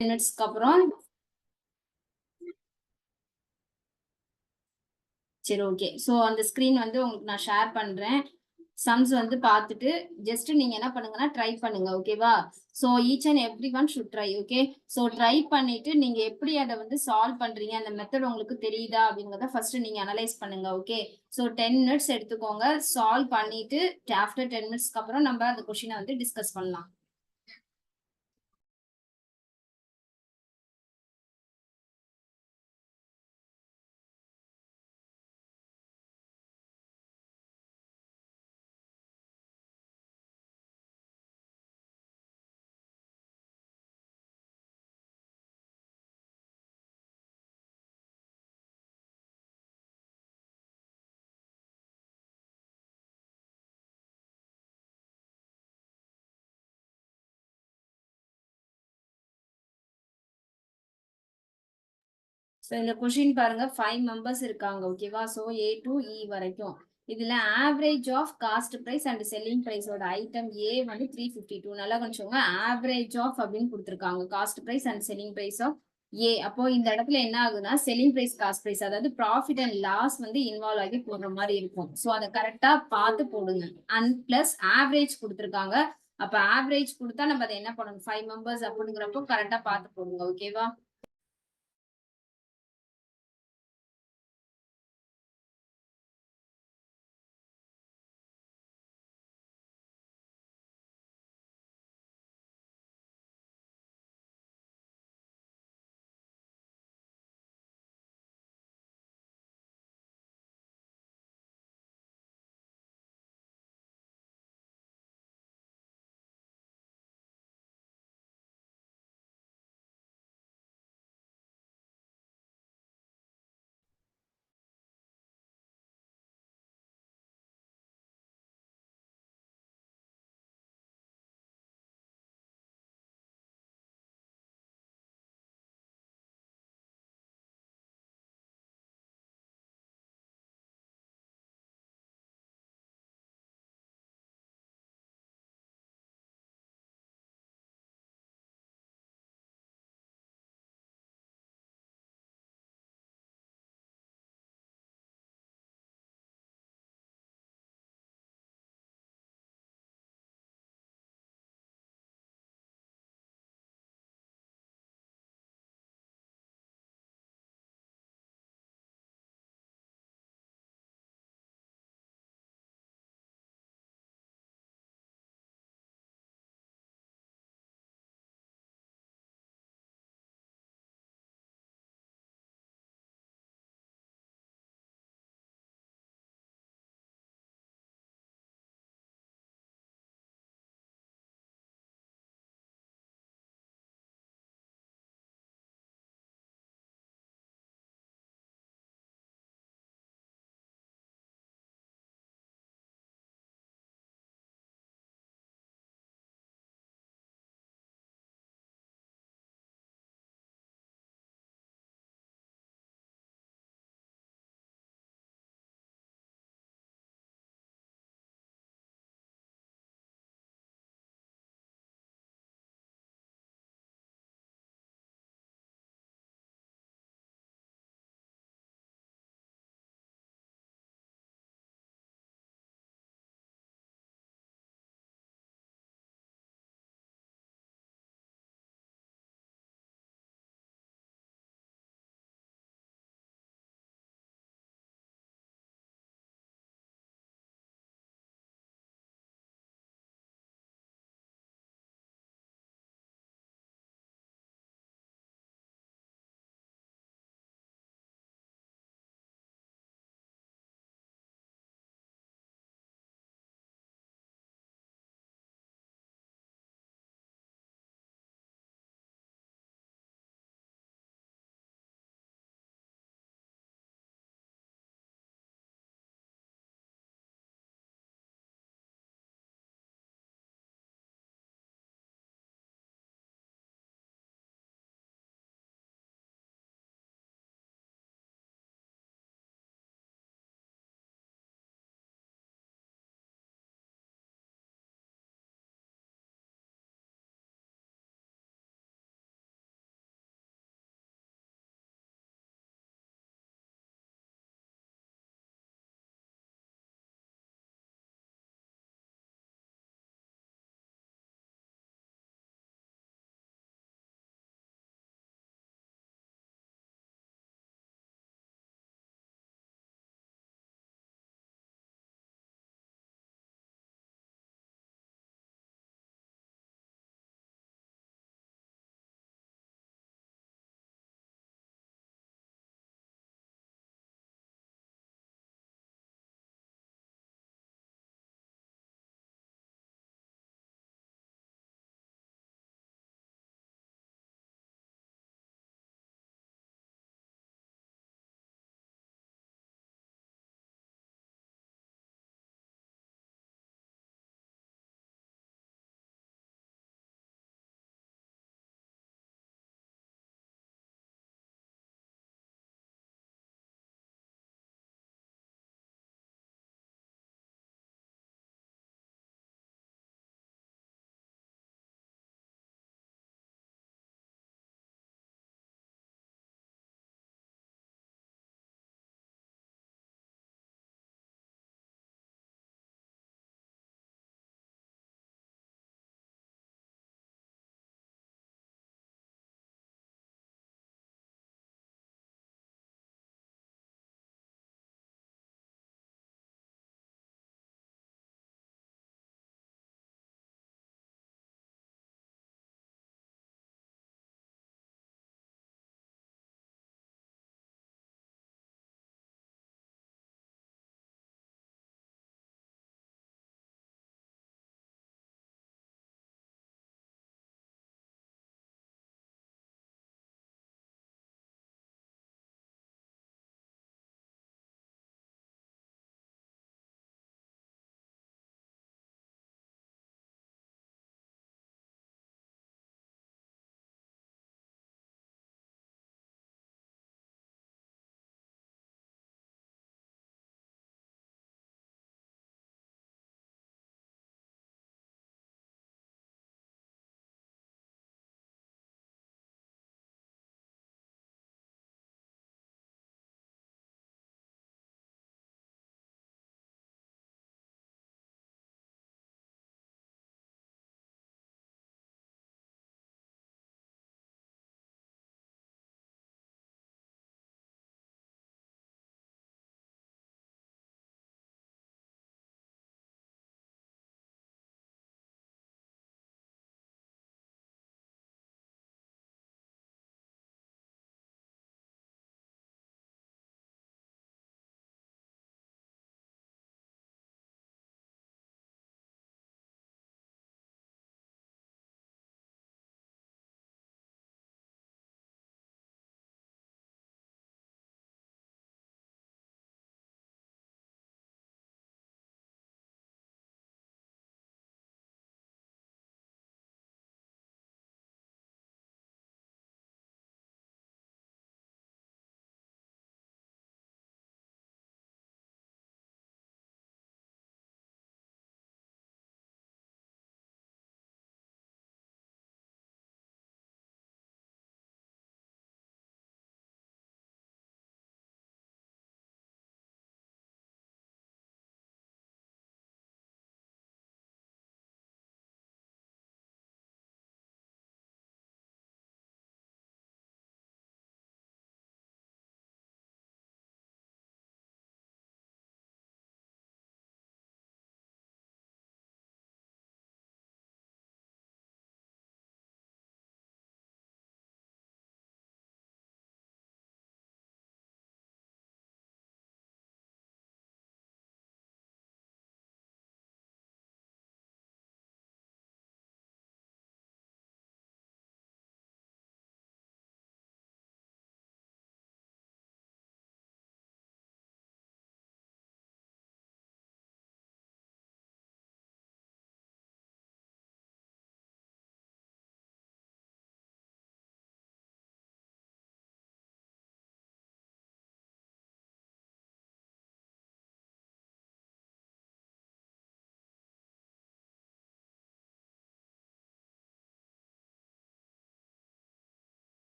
மினிட்ஸ்க்கு அப்புறம் சரி ஓகே. ஸோ அந்த ஸ்க்ரீன் வந்து உங்களுக்கு நான் ஷேர் பண்றேன். சம்ஸ் வந்து பார்த்துட்டு ஜஸ்ட் நீங்க என்ன பண்ணுங்கன்னா ட்ரை பண்ணுங்க. ஓகேவா? So each and every one should try. Okay. So try பண்ணிட்டு நீங்க எப்படி அத வந்து சால்வ் பண்றீங்க, அந்த மெத்தட் உங்களுக்கு தெரியுதா அப்படிங்கிறத ஃபர்ஸ்ட் நீங்க அனலைஸ் பண்ணுங்க. ஓகே. ஸோ 10 மினிட்ஸ் எடுத்துக்கோங்க. சால்வ் பண்ணிட்டு ஆஃப்டர் 10 மினிட்ஸ்க்கு அப்புறம் நம்ம அந்த கொஸ்டின வந்து டிஸ்கஸ் பண்ணலாம். ஸோ இந்த கொஸ்டின் பாருங்க 5 மெம்பர்ஸ் இருக்காங்க. ஓகேவா? ஸோ A to E வரைக்கும். இதுல average of cost price and selling பிரைஸோட ஐட்டம் A வந்து 352. நல்லா கொஞ்சம் ஆவரேஜ் ஆஃப் அப்படின்னு கொடுத்துருக்காங்க. Cost price and selling price of A. அப்போ இந்த இடத்துல என்ன ஆகுதுன்னா செல்லிங் பிரைஸ் காஸ்ட் பிரைஸ் அதாவது ப்ராஃபிட் அண்ட் லாஸ் வந்து இன்வால்வ் ஆகி போடுற மாதிரி இருக்கும். ஸோ அதை கரெக்டா பார்த்து போடுங்க. அண்ட் பிளஸ் ஆவரேஜ் கொடுத்துருக்காங்க. அப்ப ஆவரேஜ் கொடுத்தா நம்ம அதை என்ன பண்ணணும் 5 மெம்பர்ஸ் அப்படிங்கிறப்போ கரெக்டா பார்த்து போடுங்க. ஓகேவா?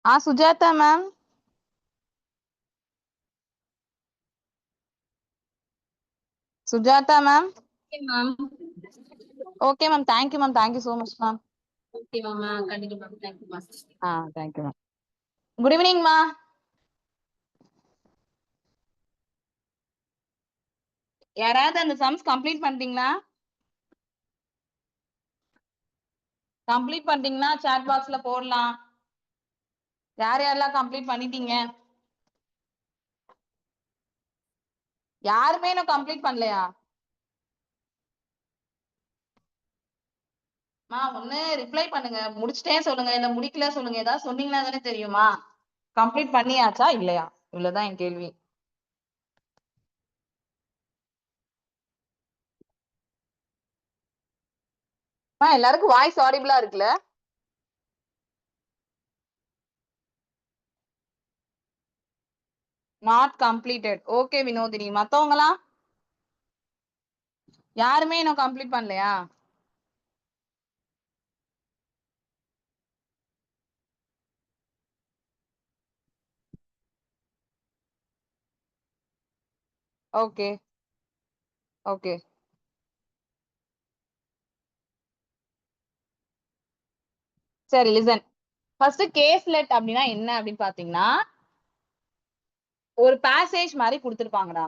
Sujatha ma'am. Sujatha ma'am. Ma'am. Okay ma'am. Thank you ma'am. Thank you so much ma'am. Okay ma'am. கண்டிப்பா ma'am. Thank you ma'am. Thank you ma'am. Good evening மா. யாராவது அந்த சம்ஸ் கம்ப்ளீட் பண்ணிட்டீங்களா? கம்ப்ளீட் பண்ணிட்டீங்கன்னா சாட் பாக்ஸ்ல போடலாம். யார் யாரெல்லாம் கம்ப்ளீட் பண்ணிட்டீங்க? யாருமே இன்னும் கம்ப்ளீட் பண்ணலையா? ஒண்ணு ரிப்ளை பண்ணுங்க, முடிச்சிட்டேன் சொல்லுங்க, இல்ல முடிக்கல சொல்லுங்க. ஏதாவது சொன்னீங்கன்னா தானே தெரியுமா கம்ப்ளீட் பண்ணியாச்சா இல்லையா. இவ்வளவுதான் என் கேள்வி. எல்லாருக்கும் வாய்ஸ் ஆடிபிளா இருக்குல்ல? Not completed. ஓகே வினோதினி. மத்தவங்களாம் யாருமே இன்னும் கம்ப்ளீட் பண்ணலையா? Okay okay. சரி லிசன். ஃபர்ஸ்ட் கேஸ்லெட் அப்படின்னா என்ன அப்படின்னு பாத்தீங்கன்னா, ஒரு பேசேஜ் மாதிரி கொடுத்துருப்பாங்கடா.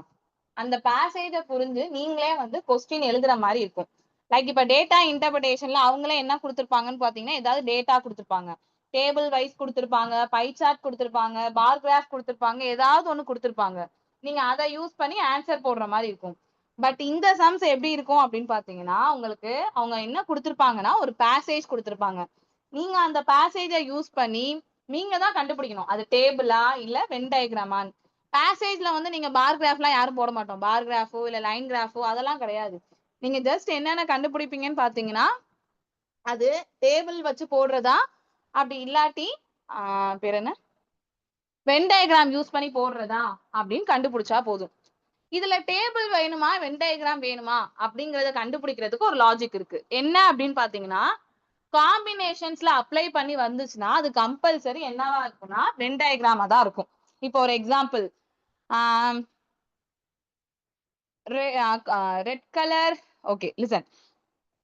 அந்த பேசேஜை புரிஞ்சு நீங்களே வந்து கொஸ்டின் எழுதுற மாதிரி இருக்கும். லைக் இப்ப டேட்டா இன்டர்பிரேஷன்ல அவங்களே என்ன கொடுத்துருப்பாங்கன்னு பாத்தீங்கன்னா, ஏதாவது டேட்டா கொடுத்துருப்பாங்க, டேபிள் வைஸ் கொடுத்துருப்பாங்க, பை சார்ட் கொடுத்துருப்பாங்க, பார் கிராஃப் கொடுத்துருப்பாங்க, ஏதாவது ஒண்ணு கொடுத்துருப்பாங்க. நீங்க அதை யூஸ் பண்ணி ஆன்சர் போடுற மாதிரி இருக்கும். பட் இந்த சம்ஸ் எப்படி இருக்கும் அப்படின்னு பாத்தீங்கன்னா, உங்களுக்கு அவங்க என்ன கொடுத்துருப்பாங்கன்னா ஒரு பேசேஜ் கொடுத்துருப்பாங்க. நீங்க அந்த பேசேஜை யூஸ் பண்ணி நீங்க தான் கண்டுபிடிக்கணும் அது டேபிளா இல்ல வென் டயக்ராமான்னு. பேசேஜ்ல வந்து நீங்க பார் கிராஃப்லாம் யாரும் போட மாட்டோம். பார் கிராஃபோ இல்ல லைன் கிராஃபோ அதெல்லாம் கிடையாது. நீங்க ஜஸ்ட் என்னென்ன கண்டுபிடிப்பீங்கன்னு பாத்தீங்கன்னா, அது டேபிள் வச்சு போடுறதா, அப்படி இல்லாட்டி பேர் என்ன வென் டயக்ராம் யூஸ் பண்ணி போடுறதா அப்படின்னு கண்டுபிடிச்சா போதும். இதுல டேபிள் வேணுமா வென் டயக்ராம் வேணுமா அப்படிங்கறத கண்டுபிடிக்கிறதுக்கு ஒரு லாஜிக் இருக்கு. என்ன அப்படின்னு பாத்தீங்கன்னா, காம்பினேஷன்ஸ்ல அப்ளை பண்ணி வந்துச்சுன்னா அது கம்பல்சரி என்னவா இருக்கும்னா வென் டயக்ராமா தான் இருக்கும். இப்போ ஒரு example, red colour. Okay listen.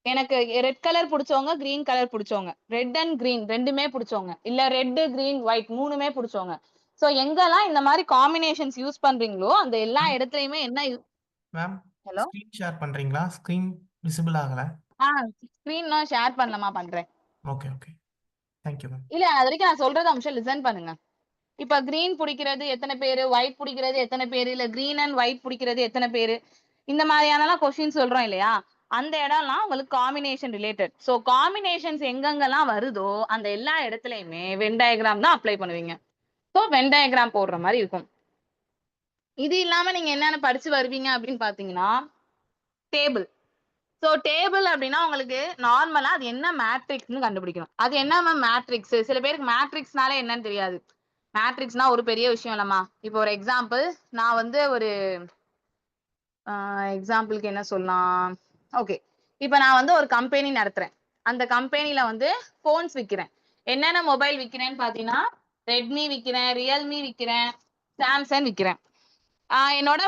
எனக்கு ரெட் கலர் பிடிச்சவங்க, கிரீன் கலர் பிடிச்சவங்க, ரெட் அண்ட் கிரீன் ரெண்டுமே பிடிச்சவங்க, இல்ல ரெட் கிரீன் ஒயிட் மூணுமே பிடிச்சவங்க. சோ எங்கெல்லாம் இந்த மாதிரி காம்பினேஷன்ஸ் யூஸ் பண்றீங்களோ அந்த எல்லா இடத்துலயுமே என்ன மேம் ஹலோ ஸ்கிரீன் ஷேர் பண்றீங்களா? ஸ்கிரீன் விசிபிள் ஆகல. ஸ்கிரீன் ஷேர் பண்ணலாமா? பண்றேன். Okay okay. Thank you ma'am. இல்ல அது வரைக்கும் நான் சொல்றது அம்சம் லிசன் பண்ணுங்க. இப்ப கிரீன் பிடிக்கிறது எத்தனை பேரு, ஒயிட் பிடிக்கிறது எத்தனை பேரு, இல்ல கிரீன் அண்ட் ஒயிட் பிடிக்கிறது எத்தனை பேரு, இந்த மாதிரியான கொஸ்டின் சொல்றோம் இல்லையா, அந்த இடம்லாம் உங்களுக்கு காம்பினேஷன் ரிலேட்டட். சோ காம்பினேஷன்ஸ் எங்கெங்கெல்லாம் வருதோ அந்த எல்லா இடத்துலயுமே வென் டயக்ராம் தான் அப்ளை பண்ணுவீங்க. சோ வென் டயக்ராம் போடுற மாதிரி இருக்கும். இது இல்லாம நீங்க என்னென்ன படிச்சு வருவீங்க அப்படின்னு பாத்தீங்கன்னா, டேபிள். சோ டேபிள் அப்படின்னா உங்களுக்கு நார்மலா அது என்ன மேட்ரிக்ஸ்னு கண்டுபிடிக்கணும். அது என்ன மேம் மேட்ரிக்ஸ்? சில பேருக்கு மேட்ரிக்ஸ்னாலே என்னன்னு தெரியாது. மேட்ரிக்ஸ்னா ஒரு பெரிய விஷயம் இல்லம்மா. இப்போ ஒரு எக்ஸாம்பிள், நான் வந்து ஒரு எக்ஸாம்பிளுக்கு என்ன சொல்லலாம். ஓகே, இப்போ நான் வந்து ஒரு கம்பெனி நடத்துறேன். அந்த கம்பெனில வந்து போன்ஸ் விற்கிறேன். என்னென்ன மொபைல் விற்கிறேன்னு பாத்தீங்கன்னா, ரெட்மி விற்கிறேன், ரியல்மி விற்கிறேன், சாம்சங் விற்கிறேன். என்னோட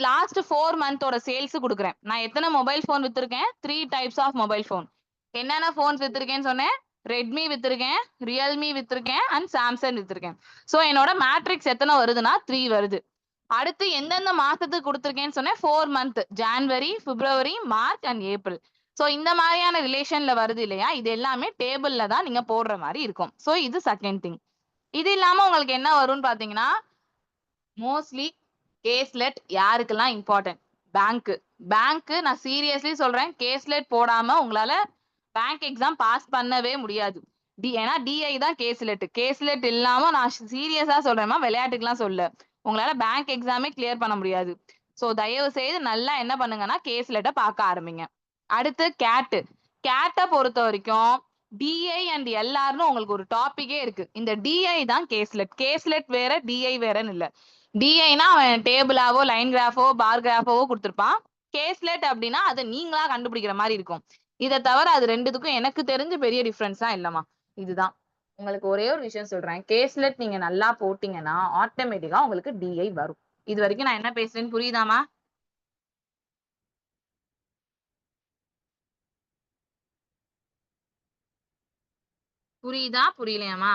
லாஸ்ட் 4 மந்தோட சேல்ஸ் கொடுக்குறேன். நான் எத்தனை மொபைல் போன் வித்திருக்கேன்? 3 டைப்ஸ் ஆஃப் மொபைல் போன். என்னென்ன போன்ஸ் வித்திருக்கேன்னு சொன்னேன்? ரெட்மி வித்திருக்கேன், ரியல்மி வித்திருக்கேன் அண்ட் சாம்சங் வித்திருக்கேன். சோ என்னோட மேட்ரிக்ஸ் எத்தனை வருதுன்னா 3 வருது. அடுத்து எந்தெந்த மாசத்துக்கு கொடுத்துருக்கேன்னு சொன்னேன்? 4 month, January, February, March and April. So இந்த மாதிரியான ரிலேஷன்ல வருது இல்லையா, இது எல்லாமே டேபிள்ல தான் நீங்க போடுற மாதிரி இருக்கும். சோ இது செகண்ட் திங். இது இல்லாம உங்களுக்கு என்ன வரும்னு பாத்தீங்கன்னா, மோஸ்ட்லி கேஸ்லெட் யாருக்கெல்லாம் இம்பார்ட்டன்ட்? பேங்க் நான் சீரியஸ்லி சொல்றேன், கேஸ்லெட் போடாம உங்களால பேங்க் எக்ஸாம் பாஸ் பண்ணவே முடியாது. ஏன்னா டிஐ தான் கேஸ்லெட். கேஸ்லெட் இல்லாம நான் சீரியஸா சொல்றேன்மா, விளையாட்டுக்கெல்லாம் சொல்ல, உங்களால பேங்க் எக்ஸாமே கிளியர் பண்ண முடியாது. சோ தயவு செய்து நல்லா என்ன பண்ணுங்கன்னா கேஸ்லெட்டை பார்க்க ஆரம்பிங்க. அடுத்து கேட்டை பொறுத்த வரைக்கும் டிஐ அண்ட் எல்ஆர்னு உங்களுக்கு ஒரு டாபிக்கே இருக்கு. இந்த டிஐ தான் கேஸ்லெட் வேற டிஐ வேறன்னு இல்ல. டிஐனா அவன் டேபிளாவோ லைன் கிராஃபோ பார் கிராஃபோ கொடுத்துருப்பான். கேஸ்லெட் அப்படின்னா அதை நீங்களா கண்டுபிடிக்கிற மாதிரி இருக்கும். இதை தவிர அது ரெண்டுத்துக்கும் எனக்கு தெரிஞ்சு பெரிய டிஃபரன்ஸ் தான் இல்லம்மா. இதுதான் உங்களுக்கு ஒரே ஒரு விஷயம் சொல்றேன், கேஸ்லெட் நீங்க நல்லா போட்டீங்கன்னா ஆட்டோமேட்டிக்கா உங்களுக்கு டிஐ வரும். இது வரைக்கும் நான் என்ன பேசுறேன்னு புரியுதாமா? புரியுதா புரியலையாமா?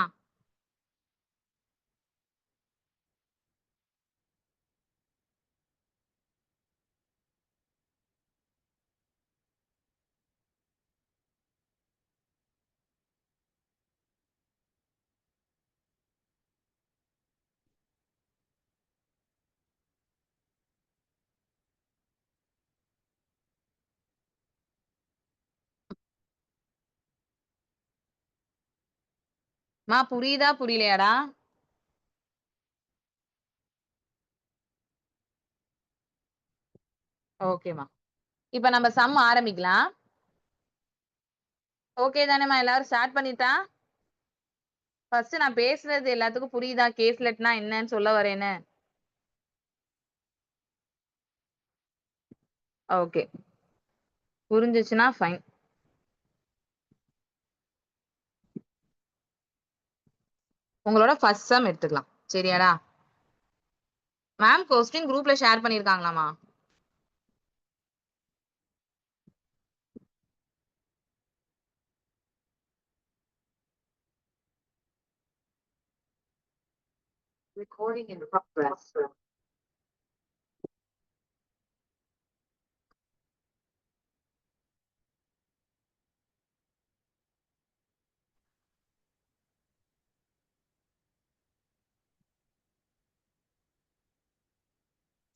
மா புரியுதா புரியலையாடா? ஓகேமா. இப்ப நம்ம சம் ஆரம்பிக்கலாம். ஓகே தானேமா? எல்லாரும் ஸ்டார்ட் பண்ணிட்டா? ஃபர்ஸ்ட் நான் பேசுறது எல்லாத்துக்கும் புரியுதா? கேஸ்லெட்னா என்னன்னு சொல்ல வரேன்னு. ஓகே, புரிஞ்சிச்சுன்னா ஃபைன். உங்களோட ஃபர்ஸ்ட் சம் எடுத்துக்கலாம். சரியாடா? மேம் கொஸ்டின் குரூப்ல ஷேர் பண்ணிருக்காங்களாமா? Recording in progress.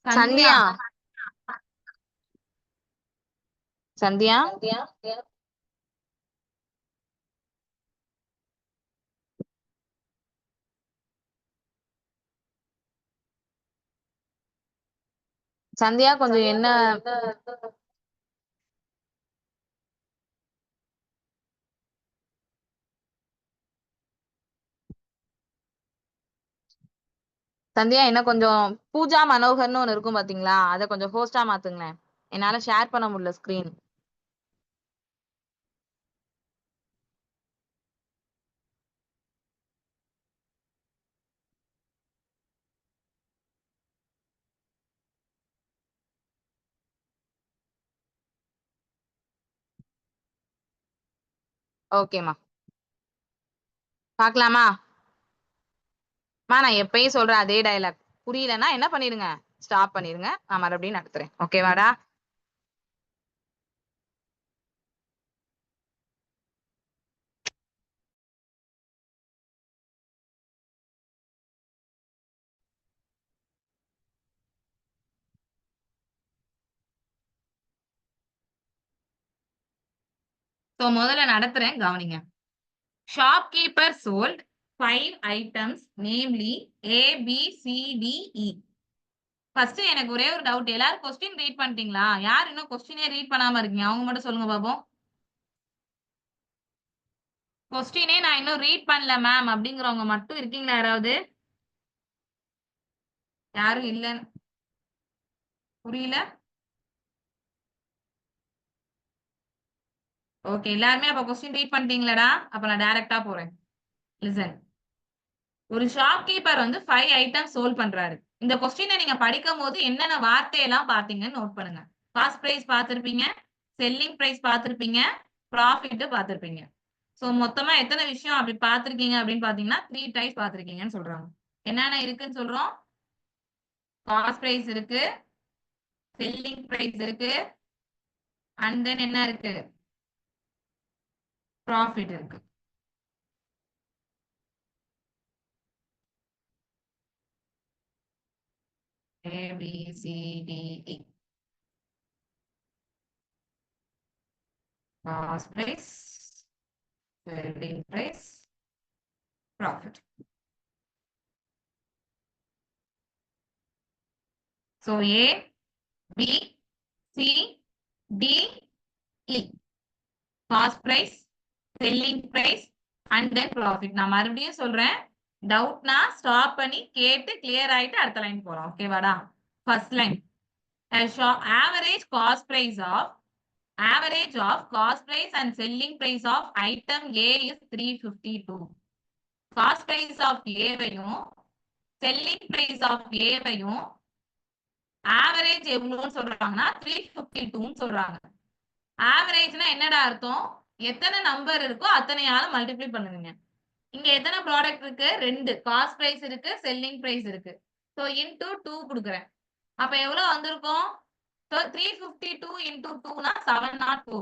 Sandhya Sandhya Sandhya கொஞ்சம் என்ன சந்தியா என்ன கொஞ்சம் பூஜா மனோகர்னு ஒண்ணு இருக்கும் பாத்தீங்களா, அத கொஞ்சம் ஹோஸ்டா மாத்துங்களேன். என்னால ஷேர் பண்ண முடியல ஸ்கிரீன். ஓகேமா, பாக்கலாமா? நான் எப்பயும் சொல்ற அதே டயலாக். புரியலன்னா என்ன பண்ணிருங்க, ஸ்டாப் பண்ணிருங்க, நான் மறுபடியும் நடத்துறேன். ஓகேவாடா? முதல்ல நடத்துறேன், கவனிங்க. Shopkeeper sold 5 items, namely A, B, C, D, E. First எனக்கு ஒரே ஒரு டவுட், எல்லாரும் கொஸ்டின் ரீட் பண்ணிட்டீங்களா? யார் இன்னும் கொஸ்டினே ரீட் பண்ணாம இருக்கீங்க? அவங்க மட்டும் சொல்லுங்க பாப்போம். கொஸ்டினே நான் இன்னும் ரீட் பண்ணல மேம் அப்படிங்கிறவங்க மட்டும் இருக்கீங்களா யாராவது? யாரும் இல்ல? புரியல? ஓகே, எல்லாருமே அப்ப கொஸ்டின் ரீட் பண்ணிட்டீங்களாடா? அப்ப நான் டைரக்டா போறேன். லிசன். ஒரு ஷாப்கீப்பர் வந்து 5 ஐட்டம் சோல்ட் பண்றாரு. இந்த கொஸ்டினை நீங்க படிக்கும் போது என்னென்ன வார்த்தையெல்லாம் பாத்தீங்கன்னு நோட் பண்ணுங்க. காஸ்ட் பிரைஸ் பார்த்திருப்பீங்க, செல்லிங் பிரைஸ் பார்த்திருப்பீங்க, ப்ராஃபிட் பார்த்திருப்பீங்க. சோ மொத்தமா எத்தனை விஷயம் அப்படி பார்த்திருக்கீங்க அப்படின்னு பாத்தீங்கன்னா 3 டைப்ஸ் பார்த்திருக்கீங்கன்னு சொல்றாங்க. என்னென்ன இருக்குன்னு சொல்றோம்? காஸ்ட் பிரைஸ் இருக்கு, செல்லிங் பிரைஸ் இருக்கு, அண்ட் தென் என்ன இருக்கு? ப்ராஃபிட் இருக்கு. A, B, C, D, E. Cost price, selling price, profit. So A, B, C, D, E. Cost price, selling price, and then profit. நான் மறுபடியும் சொல்றேன், டவுட்னா ஸ்டாப் பண்ணி கேட்டு கிளியர் ஆயிட்டு அடுத்த லைன் போறோம். ஓகேவாடா? First line, average cost price of cost price and selling price of item A is 352. Cost price of ஏவையும் செல்லிங் பிரைஸ் ஆஃப் ஏவையும் ஆவரேஜ் எவ்வளவுன்னு சொல்றாங்கன்னா 352 சொல்றாங்க. ஆவரேஜ்னா என்னடா அர்த்தம்? எத்தனை நம்பர் இருக்கோ அத்தனையால மல்டிப்ளை பண்ணுவீங்க. இங்க எத்தனை ப்ராடக்ட் இருக்கு? 2. காஸ்ட் பிரைஸ் இருக்கு, செல்லிங் பிரைஸ் இருக்கு. சோ இன்டூ 2 கொடுக்குறேன். அப்ப எவ்வளவு வந்திருக்கும்? 352 இன்டூ 2னா 704.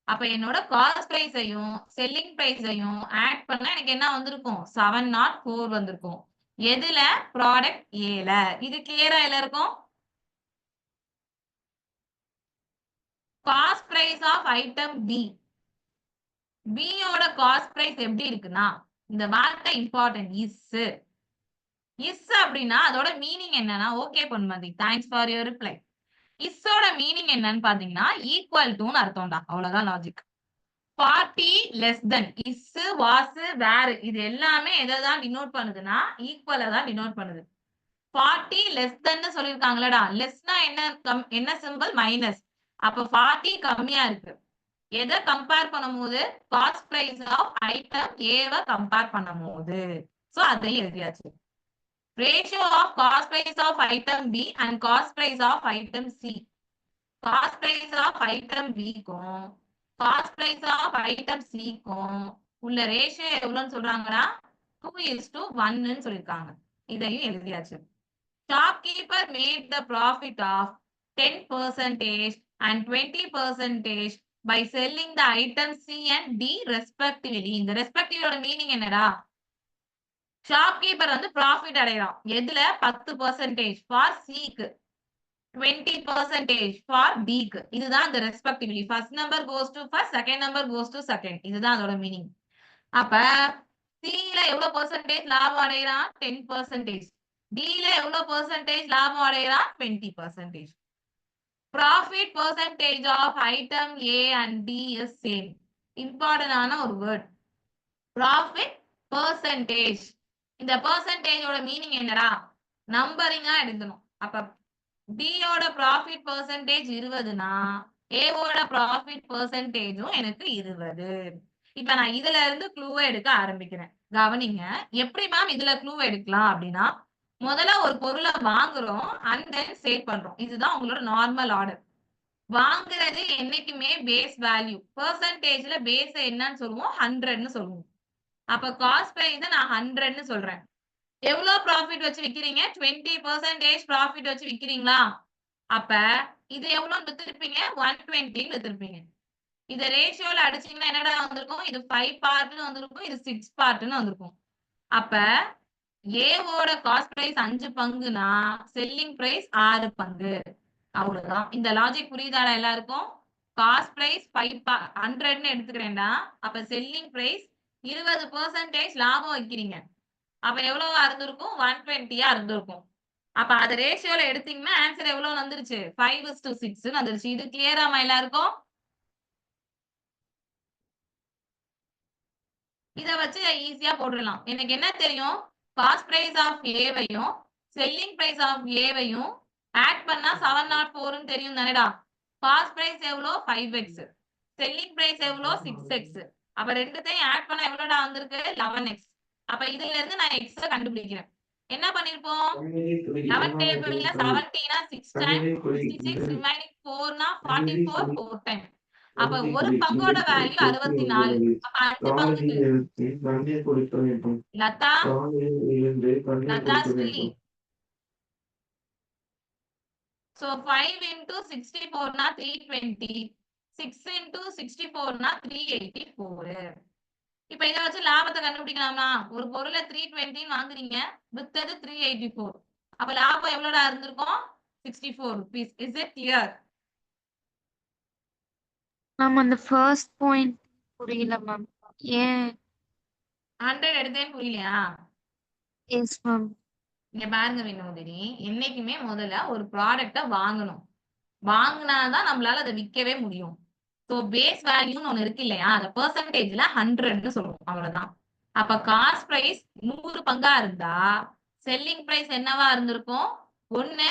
அப்ப என்னோட காஸ்ட் பிரைஸையும் செல்லிங் பிரைஸையும் ஆட் பண்ணா எனக்கு என்ன வந்திருக்கும்? 704 வந்திருக்கும். எதுல? ப்ராடக்ட் ஏல. இது கிளியரா எல்லாருக்கும்? Cost price of item B. B யோட காஸ்ட் பிரைஸ் எப்படி இருக்குன்னா, இந்த வார்த்தை இம்பார்ட்டன்ட். இஸ் அப்படின்னா அதோட மீனிங் என்னன்னா, okay Ponmathi, thanks for your reply. இஸ்ஸோட மீனிங் என்னன்னு பாத்தீங்கன்னா ஈக்குவல் டுன்னு அர்த்தம்டா. அவ்வளவுதான் logic. 40 less than. Is, was, were இது எல்லாமே எதை தான் டினோட் பண்ணுதுன்னா ஈக்குவலை தான் டினோட் பண்ணுது. 40 லெஸ் தென் சொல்லிருக்காங்களடா. லெஸ்னா என்ன சிம்பிள்? மைனஸ். அப்ப 40 கம்மியா இருக்கு. எதை கம்பேர் பண்ணும்போது? காஸ்ட் பிரைஸ் ஆஃப் ஐட்டம் ஏவை கம்பேர் பண்ணும்போது. சோ அதையும் எழுதியாச்சு. Ratio of cost price of item B and cost price of item C. Cost price of item பிக்கும் காஸ்ட் பிரைஸ் ஆஃப் ஐட்டம் சிக்கும் உள்ள ரேஷியோ எவ்வளவுன்னு சொல்றாங்கன்னா 2:1 சொல்லிருக்காங்க. இதையும் எழுதியாச்சு. Shopkeeper made the profit of 10% and 20% by selling the item C and D respectively. இந்த ரெஸ்பெக்டிவ்லோட meaning என்னடா? ஷாப்கீப்பர் வந்து ப்ராஃபிட் அடையறான். எதுல? 10% ஃபார் சிக்கு, 20% ஃபார் டிக்கு. இதுதான் இந்த respectively. First number goes to first, second number goes to second. இதுதான் அதோட மீனிங். அப்ப சில எவ்வளவு பெர்சன்டேஜ் லாபம் அடையறான்? 10%. டில எவ்வளவு பெர்சன்டேஜ் லாபம் அடையறான்? 20%. Profit percentage of item A and D is same. Important ஆன ஒரு வேர்ட். Profit percentage. இந்த percentage ஓட மீனிங் என்னடா? நம்பரிங்கா எடுக்கணும். அப்ப D ஓட profit percentage 20னா A ஓட profit percentageம் எனக்கு 20. இப்ப நான் இதுல இருந்து க்ளூவை எடுக்க ஆரம்பிக்கிறேன். கவனிங்க. எப்படி மேம் இதுல க்ளூ எடுக்கலாம் அப்படின்னா, முதல்ல ஒரு பொருளை வாங்குறோம் அண்ட் தென் சேல் பண்றோம். இதுதான் உங்களோட நார்மல் ஆர்டர். வாங்குறது என்னைக்குமே பேஸ் வேல்யூ. பெர்சன்டேஜ்ல பேஸ் என்னன்னு சொல்லுவோம்? 100ன்னு சொல்லுவோம். அப்ப காஸ்ட் பிரைஸ் நான் 100ன்னு சொல்றேன். எவ்வளவு ப்ராஃபிட் வச்சு விக்கிறீங்க? 20% ப்ராஃபிட் வச்சு விக்கிறீங்களா? அப்ப இது எவ்வளவு வித்திருப்பீங்க? 120 வித்திருப்பீங்க. இத ரேஷியோல அடிச்சீங்கன்னா என்னடா வந்திருக்கும்? இது 5 பார்ட்னு வந்திருக்கும், இது 6 பார்ட்னு வந்திருக்கும். அப்ப ஏவோட காஸ்ட் பிரைஸ் 5 பங்குனா செல்லிங் பிரைஸ் 6 பங்கு. அவ்வளவுதான். இந்த லாஜிக் புரியுதாடா எல்லாருக்கும்? காஸ்ட் பிரைஸ் 100ன்னு எடுத்துக்கிறேன்டா. அப்ப செல்லிங் பிரைஸ் 20% லாபம் வைக்கிறீங்க. அப்ப எவ்வளவா இருந்திருக்கும்? 120 இருந்திருக்கும். அப்ப அத ரேஷியோல எடுத்தீங்கன்னா ஆன்சர் எவ்வளவு வந்துருச்சு? 5:6 வந்துருச்சு. இது கிளியராமா எல்லாருக்கும்? இத வச்சு ஈஸியா போட்டுடலாம். எனக்கு என்ன தெரியும்? காஸ்ட் பிரைஸ் ஆஃப் ஏவையும் செல்லிங் பிரைஸ் ஆஃப் ஏவையும் ஆட் பண்ணா 704ன்னு தெரியும் தானேடா? காஸ்ட் பிரைஸ் எவ்வளோ? 5x. செல்லிங் பிரைஸ் எவ்வளோ? 6x. அப்ப ரெண்டுத்தையும் ஆட் பண்ணா எவ்வளோடா வந்திருக்கு? 11x. அப்ப இதுல இருந்து நான் x கண்டுபிடிக்கிறேன். என்ன பண்ணிருப்போம்? 11 டேபிள்ல 70னா 6 டைம், 66 ரிமைனிங் 4னா 44 4 டைம். அப்ப ஒரு பங்கோட வேல்யூ 64. அப்ப 5 பங்குக்கு Latha Latha Sri. So 5 into 64னா 320. 6 into 64னா 384. இப்ப இத வச்சு லாபத்தை கண்டுபிடிக்கலாமா? ஒரு பொருளை 320 வாங்குறீங்க, வித்தது 384. அப்ப லாபம் எவ்வளோடா இருந்திருக்கும்? 64 rupees. Is it clear? Ma'am அந்த ஃபர்ஸ்ட் பாயிண்ட் புரியல மேம். ஏன்? 100 எடுத்தேன்னு புரியலையா? Yes ma'am. இங்க பாருங்க வினோதினி, என்னைக்குமே முதல்ல ஒரு ப்ராடக்ட வாங்கணும். வாங்கினாதான் நம்மளால அதை விற்கவே முடியும். ஸோ பேஸ் வேல்யூன்னு ஒண்ணு இருக்கு இல்லையா? அதை பெர்சன்டேஜ்ல 100ன்னு சொல்லுவோம். அவ்வளவுதான். அப்ப காஸ்ட் பிரைஸ் 100 பங்கா இருந்தா செல்லிங் பிரைஸ் என்னவா இருந்திருக்கும்? ஒண்ணு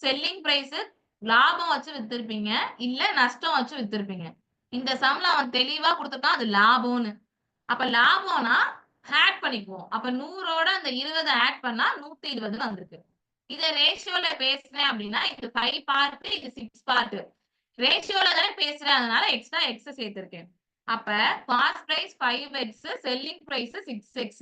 செல்லிங் பிரைஸ் லாபம் வச்சு வித்திருப்பீங்க, இல்ல நஷ்டம் வச்சு வித்திருப்பீங்க. இந்த சம்ல அவன் தெளிவா கொடுத்துருக்கான் அது லாபம்னு. அப்ப லாபம்னா ஆட் பண்ணிக்குவோம். அப்ப 100ஓட அந்த 20 ஆட் பண்ணா 120 வந்திருக்கு. இத ரேஷியோல பேசுறேன் அப்படின்னா இது 5 பார்ட், இது 6 பார்ட். ரேஷியோல தானே பேசுறேன், அதனால எக்ஸ்ட்ரா எக்ஸ் சேர்த்திருக்கேன். அப்ப cost price 5x, selling price 6x.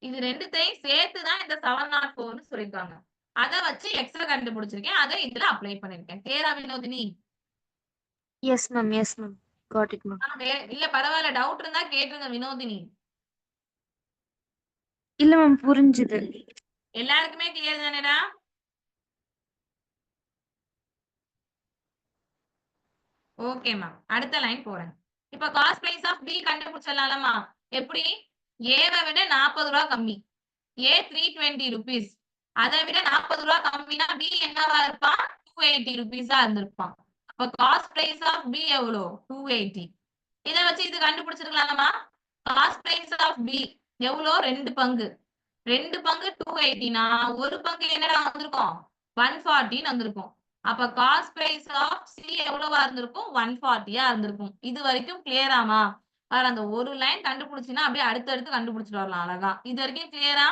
இது ரெண்டுத்தையும் சேர்த்து தான் இந்த 704ன்னு சொல்லிருக்காங்க. அத வச்சு எக்ஸ் கண்டுபிடிச்சிருக்கேன். அதை இதுல அப்ளை பண்ணிருக்கேன். கிளியரா Vinodhini? Yes ma'am, yes ma'am. Got it ma'am. இல்ல பரவாயில்ல, டவுட் இருந்தா கேட்டுருங்க வினோதினி. இல்ல மேம், புரிஞ்சுது. எல்லாருக்குமே கிளியர் தானேடா? ஓகே மேம், அடுத்த லைன் போறேன். இப்ப காஸ்ட் பிரைஸ் ஆஃப் பி கண்டுபிடிச்சிடலாமா? எப்படி? ஏவை விட 40 ரூபா கம்மி. ஏ 320 rupees. அதை விட 40 ரூபா கம்மினா பி என்னவா இருப்பான்? 280 rupees-ஆ இருந்திருப்பான். அப்ப காஸ்ட் பிரைஸ் ஆஃப் பி எவ்வளோ? 280. இதை வச்சு இது கண்டுபிடிச்சிருக்கலாமா? காஸ்ட் பிரைஸ் ஆஃப் பி எவ்வளோ? 2 பங்கு. 2 பங்கு 280னா ஒரு பங்கு என்னடா வந்திருக்கும்? 140 வந்திருக்கும். அப்ப காஸ்ட் பிரைஸ் ஆஃப் சி எவ்வளவா இருந்திருக்கும்? 140-ஆ இருந்திருக்கும். இது வரைக்கும் கிளியராமா? அந்த ஒரு லைன் கண்டுபிடிச்சினா அப்படியே அடுத்தடுத்து கண்டுபிடிச்சிட்டு வரலாம் அழகா. இது வரைக்கும் கிளியரா?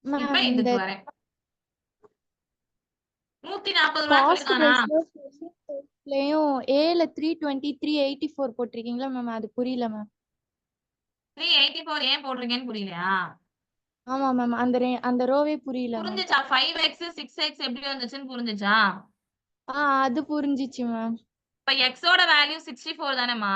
இப்ப மேம் இந்த இதுக்கு வரேன். 140 ரூபாய் காஸ்ட் சொல்லிருக்கானா? பிரைஸ்லயும் ஏல 320 384 போட்டிருக்கீங்களா மேம்? அது புரியல மேம். 384 ஏன் போட்டிருக்கேன்னு புரியலையா? ஆமா மேம், அந்த ரோவே புரியல மேம். புரிஞ்சுச்சா? 5x 6x எப்படி வந்துச்சுன்னு புரிஞ்சுச்சா? அது புரிஞ்சிச்சு மேம். இப்ப எக்ஸோட வேல்யூ 64 தானேமா?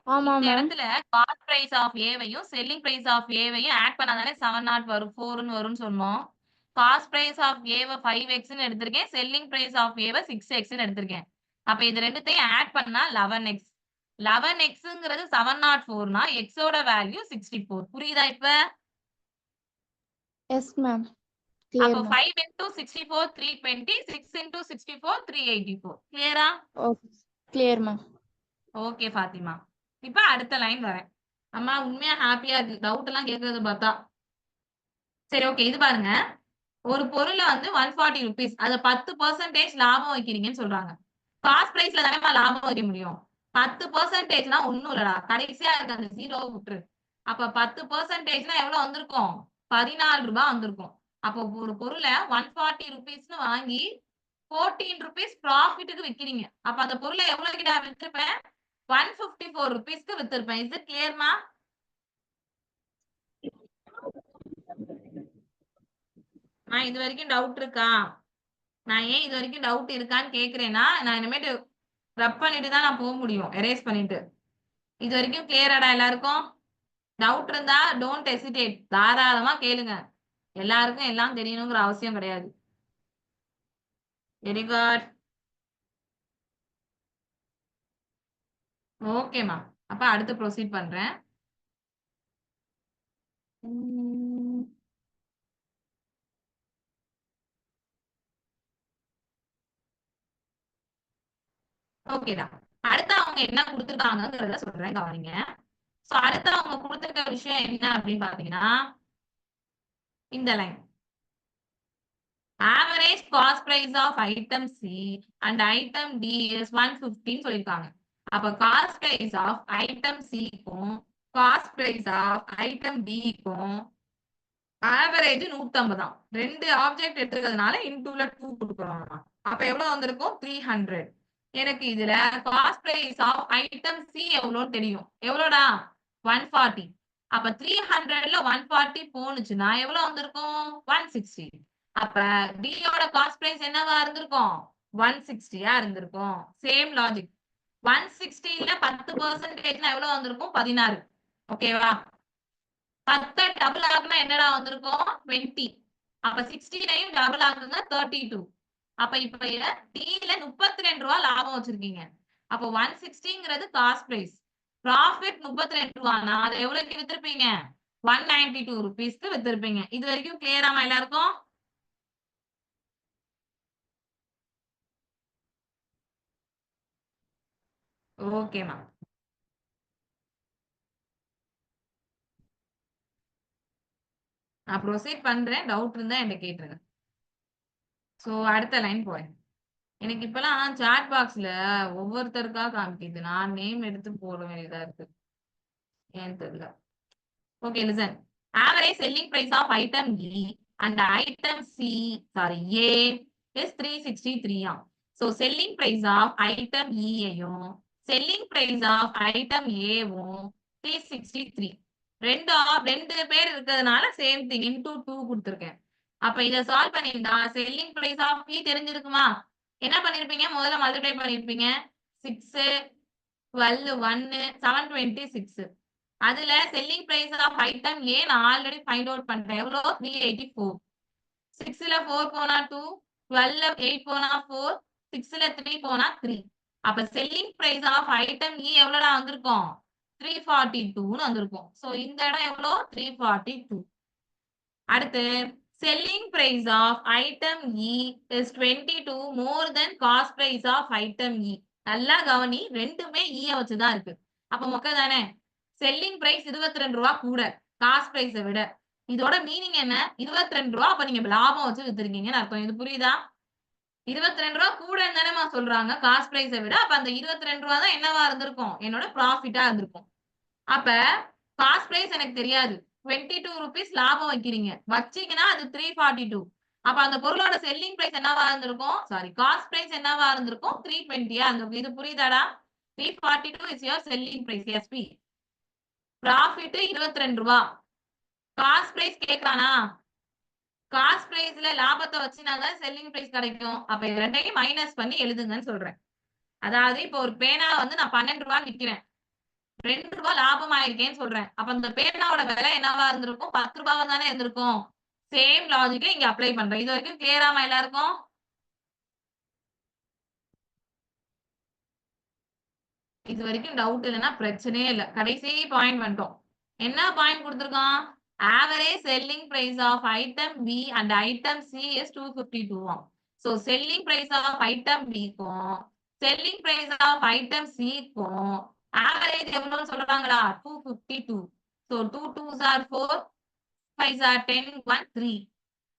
ஆமா இந்த மேம். இடத்துல காஸ்ட் பிரைஸ் ஆஃப் ஏவையும் செல்லிங் பிரைஸ் ஆஃப் ஏவையும் ஆட் பண்ணாதானே 700 வரும், 4ன்னு வரும்னு சொன்னோம். காஸ்ட் பிரைஸ் ஆஃப் ஏவை 5xன்னு எடுத்திருக்கேன், செல்லிங் பிரைஸ் ஆஃப் ஏவை 6xன்னு எடுத்திருக்கேன். அப்ப இது ரெண்டுத்தையும் ஆட் பண்ணா 11x. 11xங்கிறது 704னா எக்ஸோட வேல்யூ 64. புரியுதா இப்ப? Yes ma'am. அப்ப கிளியர் மேம். 5 into 64 320, 6 into 64 384. கிளியரா? Okay, clear ma'am. Okay Fatima. இப்ப அடுத்த லைன் வரேன். அம்மா உண்மையா ஹாப்பியா இருக்கு டவுட் எல்லாம் கேட்கறது பார்த்தா. சரி ஓகே, இது பாருங்க. ஒரு பொருளை வந்து 140 rupees, அதை 10% லாபம் வைக்கிறீங்கன்னு சொல்றாங்க. காஸ்ட் பிரைஸ்ல தானே லாபம் வைக்க முடியும். 10%னா ஒண்ணும் இல்லடா, கடைசியா இருக்க அந்த 0 விட்டுரு. அப்ப 10%னா எவ்வளவு வந்திருக்கும்? 14 ரூபாய் வந்திருக்கும். அப்போ ஒரு பொருளை 140 rupeesன்னு வாங்கி 14 rupees ப்ராஃபிட்டுக்கு விக்கிறீங்க. அப்ப அந்த பொருளை எவ்வளவு கிட்ட வித்திருப்பேன்? 154 rupeesக்கு வித்திருப்பேன். இது கிளியர்மா? இது வரைக்கும் டவுட் இருக்கா? நான் ஏன் இது வரைக்கும் டவுட் இருக்கான்னு கேக்குறேன்னா, நான் இனிமேட்டு ரப் பண்ணிட்டு தான் நான் போக முடியும், எரேஸ் பண்ணிட்டு. இது வரைக்கும் கிளியராடா எல்லாருக்கும்? டவுட் இருந்தா டோன்ட் ஹெசிடேட், தாராளமா கேளுங்க. எல்லாருக்கும் எல்லாம் தெரியணுங்கிற அவசியம் கிடையாது. Very good. ஓகேமா, அப்ப அடுத்து ப்ரொசீட் பண்றேன். ஓகேடா. அடுத்து அவங்க என்ன கொடுத்துருக்காங்கிறத சொல்றேன், கவனிங்க. சோ அடுத்து அவங்க கொடுத்துருக்க விஷயம் என்ன அப்படின்னு பாத்தீங்கன்னா இந்த line. Average cost price of item C and item D is 150 சொல்லிருக்காங்க. அப்ப காஸ்ட் பிரைஸ் ஆஃப் ஐட்டம் சிக்கும் காஸ்ட் பிரைஸ் ஆஃப் ஐட்டம் டிக்கும் ஆவரேஜ் 150 தான். 2 ஆப்ஜெக்ட் எடுத்துக்கிறதுனால இன்டூல 2 கொடுக்குறோம். அப்ப எவ்வளவு வந்திருக்கும்? 300. எனக்கு இதுல cost price of item C எவ்வளோன்னு தெரியும். எவ்வளோடா? 140. அப்ப 300ல 140 போனுச்சுன்னா எவ்வளவு வந்திருக்கும்? 160. அப்ப டியோட காஸ்ட் பிரைஸ் என்னவா இருந்திருக்கும்? 160-ஆ இருந்திருக்கும். Same logic. 160ல 10%னா எவ்வளவு வந்திருக்கும்? 16. ஓகேவா? 10 டபுள் ஆகுனா என்னடா வந்திருக்கும்? 20. அப்ப 60லையும் டபுள் ஆகுங்க 32. அப்ப இப்ப டீல 32 ரூபாய் லாபம் வச்சிருக்கீங்க. அப்ப 160ங்கிறது காஸ்ட் பிரைஸ். ப்ராஃபிட் 32 ரூபானா அதை எவ்வளவுக்கு வித்திருப்பீங்க? 192 rupeesக்கு வித்திருப்பீங்க. இது வரைக்கும் கிளியராமா எல்லாருக்கும்? ஓகேமா. நான் ப்ரொசீட் பண்றேன், டவுட் இருந்தா என்கிட்ட கேட்டுருங்க. சோ அடுத்த லைன் போறேன். எனக்கு இப்பெல்லாம் சாட் பாக்ஸ்ல ஒவ்வொருத்தருக்கா காமிக்குது. நான் நேம் எடுத்து போட வேண்டியதா இருக்கு. ஏன்னு தெரியல. Okay, listen. Average selling price of item E and item C, sorry, A is 363 ஆம். So, selling price of item E ஐயும் selling price of item A வும் 363. ரெண்டு பேர் இருக்கிறதுனால சேம் திங் இன்டூ 2 கொடுத்துருக்கேன். அப்ப இதை சால்வ் பண்ணியிருந்தா செல்லிங் பிரைஸ் ஆஃப் E தெரிஞ்சிருக்குமா? என்ன பண்ணிருப்பீங்க? முதல்ல மல்டிப்ளை பண்ணிருப்பீங்க. 6, 12, 1, 726. அதுல செல்லிங் பிரைஸ் ஆஃப் ஐட்டம் ஏ நான் ஆல்ரெடி ஃபைண்ட் அவுட் பண்ணிட்டேன். எவ்வளோ? 384. 6ல 4 போனா 2, 12ல 8 போனா 4, 6ல 3 போனா 3. அப்ப selling price of item E எவ்வளோடா வந்திருக்கும்? 342ன்னு வந்திருக்கும். சோ இந்த இடம் எவ்வளோ? 342. அடுத்து selling price of item E is 22 more than cost price of item E. நல்லா கவனி, ரெண்டுமே ஈய வச்சுதான் இருக்கு. அப்ப மொக்க தானே? செல்லிங் பிரைஸ் 22 ரூபா கூட காஸ்ட் பிரைஸை விட. இதோட மீனிங் என்ன? 22 ரூபா. அப்ப நீங்க லாபம் வச்சு வித்துருக்கீங்கன்னு அர்த்தம். இது புரியுதா? 22 ரூபா கூட தானேமா சொல்றாங்க காஸ்ட் பிரைஸை விட. அப்ப அந்த 22 ரூபா தான் என்னவா இருந்திருக்கும்? என்னோட ப்ராஃபிட்டா இருந்திருக்கும். அப்ப காஸ்ட் பிரைஸ் எனக்கு தெரியாது. 22 rupees லாபம் வைக்கிறீங்க, வச்சீங்கன்னா அது 342. அப்ப அந்த பொருளோட செல்லிங் பிரைஸ் என்னவா இருந்திருக்கும்? சாரி, காஸ்ட் பிரைஸ் என்னவா இருந்திருக்கும்? 320 இருந்திருக்கும். இது புரியுதாடா? 342 is your selling price. SP profit 22 ரூபா. Cost price கேட்கறானா? காஸ்ட் பிரைஸ்ல லாபத்தை வச்சுனாங்க செல்லிங் பிரைஸ் கிடைக்கும். அப்ப இது ரெண்டையும் மைனஸ் பண்ணி எழுதுங்கன்னு சொல்றேன். அதாவது இப்போ ஒரு பேனா வந்து நான் 12 ரூபாய் விற்கிறேன், 2 ரூபாய் லாபம் ஆயிருக்கேன்னு சொல்றேன். அப்ப அந்த பேனாவோட விலை என்னவா இருந்திருக்கும்? 10 ரூபாவா தானே இருந்திருக்கும். சேம் லாஜிக்கை இங்க அப்ளை பண்றேன். இது வரைக்கும் கிளியராமா எல்லாருக்கும்? இது வரைக்கும் டவுட் இல்லைன்னா பிரச்சனையே இல்லை. கடைசி பாயிண்ட் வந்துட்டோம். என்ன பாயிண்ட் கொடுத்துருக்கோம்? Average selling price of item B and item C is 252. So selling price of item B க்கும் selling price of item C க்கும் average எவ்வளவுன்னு சொல்றாங்களா? 252. So 2 2s are 4, 5s are 10, 1 3.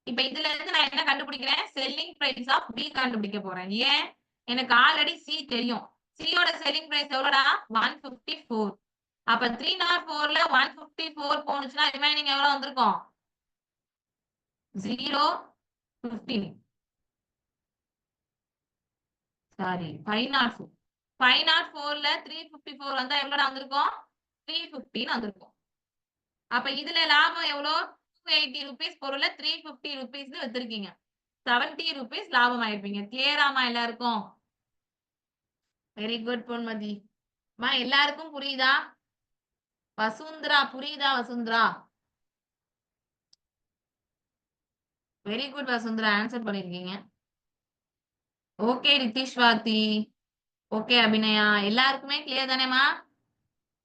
இப்ப இதுல இருந்து நான் என்ன கண்டுபிடிக்கிறேன்? selling price of B கண்டுபிடிக்க போறேன். ஏன்? எனக்கு ஆல்ரெடி C தெரியும். C யோட selling price எவ்வளோடா? 154. அப்ப 304ல 154 போனுச்சுன்னா ரிமைனிங் எவ்வளவு வந்திருக்கும்? 0 15. சாரி, 504. 504ல 354 வந்தா எவ்வளவு வந்திருக்கும்? 315 வந்திருக்கும். அப்ப இதுல லாபம் எவ்வளவு? 280 rupees பொருளை 350 rupees வித்திருக்கீங்க. 70 rupees லாபம் ஆயிருப்பீங்க. கிளியராமா எல்லாருக்கும்? Very good Ponmathi. எல்லாருக்கும் புரியுதா? வசுந்தரா புரியுதா? Vasundhara very good. Vasundhara answer பண்ணிருக்கீங்க. ஓகே ரித்திஷ்வாதி, ஓகே அபிநயா, எல்லாருக்குமே கிளியர் தானேமா?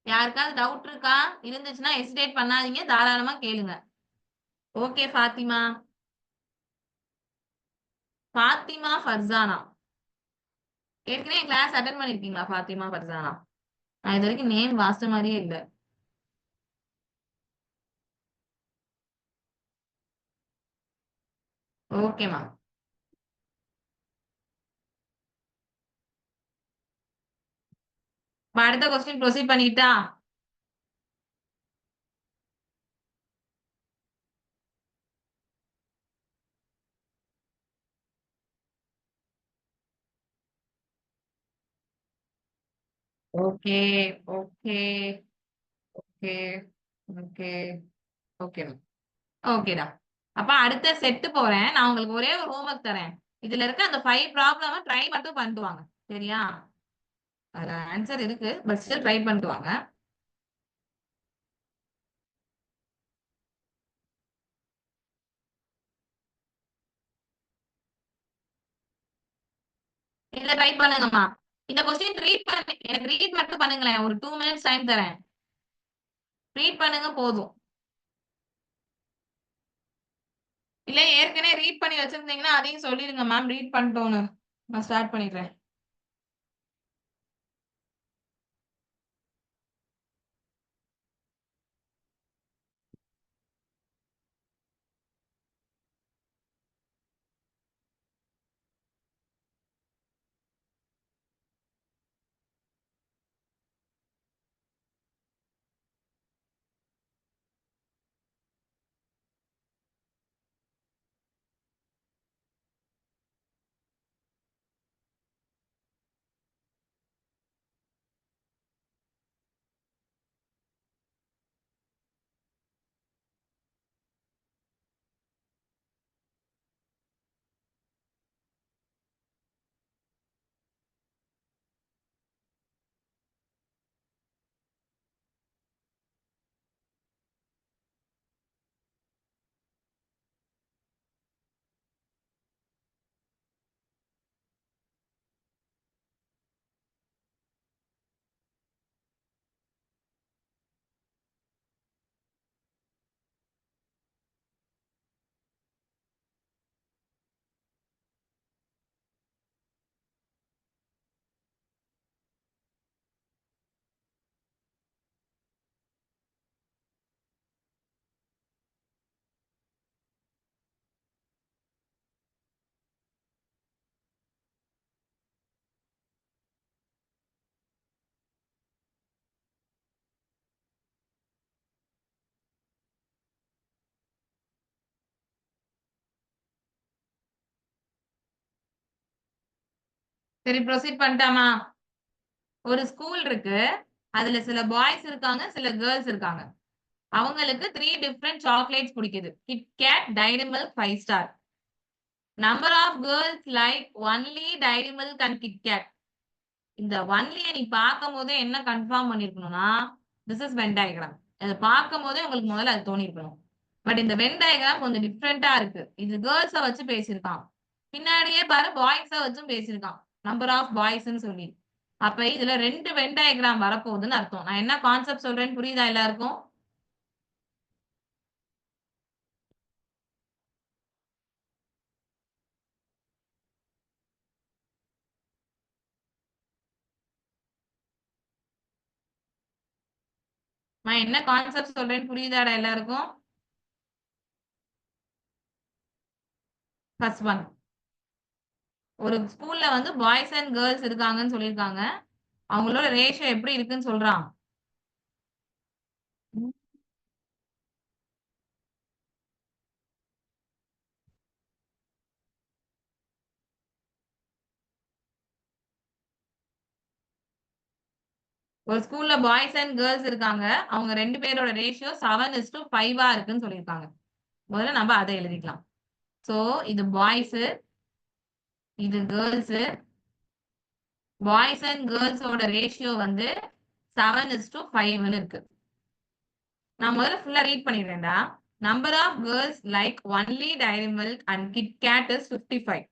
யாருக்காவது டவுட் இருக்கா? இருந்துச்சுன்னா ஹெசிடேட் பண்ணாதீங்க, தாராளமா கேளுங்க. ஓகே ஃபாத்திமா. ஃபாத்திமா ஃபர்சானா ஏற்கனவே கிளாஸ் அட்டென்ட் பண்ணிருக்கீங்களா? ஃபாத்திமா ஃபர்சானா, நான் இது வரைக்கும் நேம் வாசிச்ச மாதிரியே இல்லை. ஓகேமா. அடுத்த கொஸ்டின் ப்ரொசீட் பண்ணிட்டா? Okay okay okay okay okay ஓகேடா. அப்ப அடுத்த செட்டு போறேன். நான் உங்களுக்கு ஒரே ஒரு ஹோம்ஒர்க் தரேன். இதுல இருக்க அந்த 5 ப்ராப்ளம் ட்ரை மட்டும் பண்ணிட்டு வாங்க. சரியா? அதுல ஆன்சர் இருக்கு, பட் ஸ்டில் ட்ரை பண்ணிட்டு வாங்க. இத ட்ரை பண்ணுங்கம்மா. இந்த கொஸ்டின் ரீட் பண்ணி எனக்கு ரீட் மட்டும் பண்ணுங்களேன். ஒரு 2 minutes டைம் தரேன். ரீட் பண்ணுங்க போதும். இல்ல ஏற்கனவே ரீட் பண்ணி வச்சிருந்தீங்கன்னா அதையும் சொல்லிடுங்க மேம், ரீட் பண்ணிட்டோன்னு. நான் ஸ்டார்ட் பண்ணிடுறேன். சரி ப்ரொசீட் பண்ணிட்டாமா? ஒரு ஸ்கூல் இருக்கு, அதுல சில பாய்ஸ் இருக்காங்க, சில கேர்ள்ஸ் இருக்காங்க. அவங்களுக்கு 3 டிஃப்ரெண்ட் சாக்லேட்ஸ் பிடிக்குது. KitKat, Dairy Milk, 5 Star. Number of girls like only Dairy Milk and KitKat. இந்த ஒன்லிய நீ பார்க்கும் போதே என்ன கன்ஃபார்ம் பண்ணிருக்கணும்னா திஸ் இஸ் வென் டயக்ராம். அதை பார்க்கும் போதே உங்களுக்கு முதல்ல அது தோணிருக்கணும். பட் இந்த வென் டயக்ராம் கொஞ்சம் டிஃப்ரெண்டா இருக்கு. இது கேர்ள்ஸை வச்சு பேசியிருக்கான், பின்னாடியே பாரு பாய்ஸை வச்சும் பேசியிருக்கான், நம்பர் ஆஃப் பாய்ஸ்ன்னு சொல்லி. அப்ப இதுல 2 வென் டயக்ராம் வரப்போகுதுன்னு அர்த்தம். நான் என்ன கான்செப்ட் சொல்றேன்னு புரியுதா எல்லாருக்கும்? நான் என்ன கான்செப்ட் சொல்றேன்னு புரியுதாடா எல்லாருக்கும்? ஃபர்ஸ்ட் ஒன், ஒரு ஸ்கூல்ல வந்து பாய்ஸ் அண்ட் கேர்ள்ஸ் இருக்காங்கன்னு சொல்லியிருக்காங்க. அவங்களோட ரேஷியோ எப்படி இருக்குன்னு சொல்றான். ஒரு ஸ்கூல்ல பாய்ஸ் அண்ட் கேர்ள்ஸ் இருக்காங்க, அவங்க 2 பேரோட ரேஷியோ 7:5 இருக்குன்னு சொல்லியிருக்காங்க. முதல்ல நம்ம அதை எழுதிக்கலாம். சோ இது பாய்ஸ், இது கேர்ள்ஸ். பாய்ஸ் அண்ட் கேர்ள்ஸோட ரேஷியோ வந்து 7:5 இருக்கு. நான் முதல்ல ஃபுல்லா ரீட் பண்ணிடுறேன்டா. Number of girls like only Dairy Milk and KitKat is 55.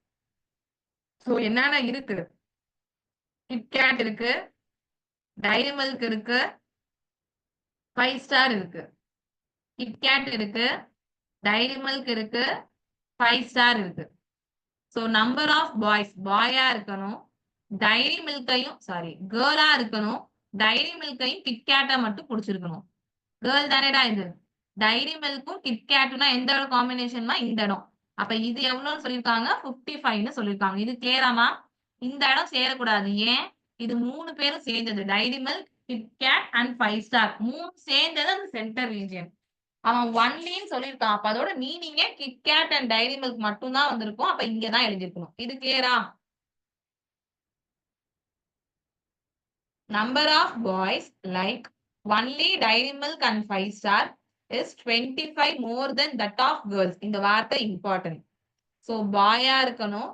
So என்னென்ன இருக்கு? கிட்கேட் இருக்கு, டைரி மில்க் இருக்கு, 5 ஸ்டார் இருக்கு. கிட்கேட் இருக்கு, டைரி மில்க் இருக்கு, 5 ஸ்டார் இருக்கு. சோ நம்பர் ஆஃப் பாய்ஸ் பாயா இருக்கணும், டைரி மில்கையும் சாரி கேர்ளா இருக்கணும், டைரி மில்கையும் கிட்கேட்டை மட்டும் பிடிச்சிருக்கணும். கேர்ள் தானேடா இது. டைரி மில்க்கும் கிட்கேட்டுனா எந்த இடம் காம்பினேஷன்மா? இந்த இடம். அப்ப இது எவ்வளவுன்னு சொல்லியிருக்காங்க? 55ன்னு சொல்லியிருக்காங்க. இது கிளியராமா? இந்த இடம் சேரக்கூடாது. ஏன்? இது 3 பேரும் சேர்ந்தது. Dairy Milk, KitKat and 5 star 3 சேர்ந்தது அந்த சென்டர் ரீஜியன். அவன் ஒன்லின்னு சொல்லியிருக்கான். அப்ப அதோட மீனிங்கே கிட்கேட் அண்ட் டைரி மில்க் மட்டும் தான் வந்திருக்கும். அப்ப இங்கதான் எழுதிருக்கணும். இது கிளியரா? Number of boys like only Dairy Milk and 5 star is 25 more than that of girls. இந்த வார்த்தை இம்பார்ட்டன்ட். சோ பாயா இருக்கணும்,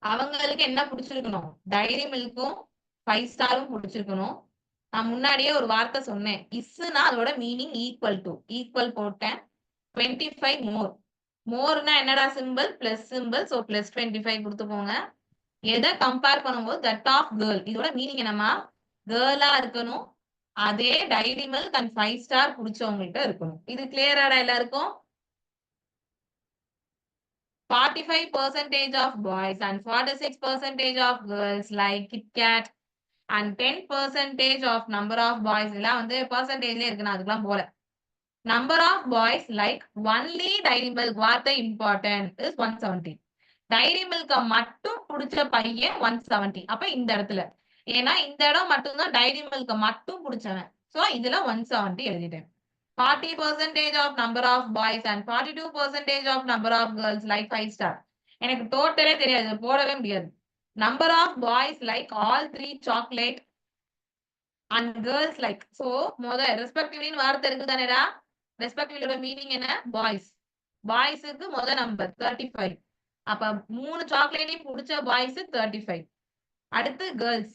அவங்களுக்கு என்ன பிடிச்சிருக்கணும்? டைரி மில்க்கும் 5 ஸ்டாரும் பிடிச்சிருக்கணும். நான் முன்னாடியே ஒரு வார்த்தை சொன்னேன், இஸ்னா அதோட மீனிங் ஈக்குவல் டு. ஈக்குவல் போட்டேன். 25 மோர். மோர்னா என்னடா simple? Plus simple. So plus 25 கொடுத்துக்கோங்க. எதை கம்பேர் பண்ணும்போது தட் ஆஃப் கேர்ள், இதோட மீனிங் என்னமா? கேர்ளா இருக்கணும், அதே டைரி மில்க் அண்ட் 5 ஸ்டார் பிடிச்சவங்ககிட்ட இருக்கணும். இது கிளியராடா எல்லாருக்கும்? 45% of boys and 46% of girls like KitKat and 10% of number of boys எல்லாம் வந்து பெர்சன்டேஜ்ல இருக்கு, நான் அதுக்கெல்லாம் போல. Number of boys like only Dairy Milk வார்த்தை இம்பார்ட்டன்ட் இஸ் 170. டைரி மில்க மட்டும் பிடிச்ச பையன் 170. அப்ப இந்த இடத்துல, ஏன்னா இந்த இடம் மட்டும்தான் டைரி மில்க மட்டும் பிடிச்சவன். சோ இதுல 170 எழுதிட்டேன். 40% of number of boys and 42% of number of girls like 5 star. எனக்கு டோட்டலே தெரியாது, போடவே முடியாது. Number of boys like all 3 chocolate and girls like. So ரெஸ்பெக்டிவ்லின்னு வார்த்தை இருக்கு தானேடா. ரெஸ்பெக்டிவ்லோட மீனிங் என்ன? பாய்ஸ். பாய்ஸுக்கு நம்பர் 35. அப்ப 3 சாக்லேட்டையும் பிடிச்ச பாய்ஸ் 35. அடுத்து கேர்ள்ஸ்.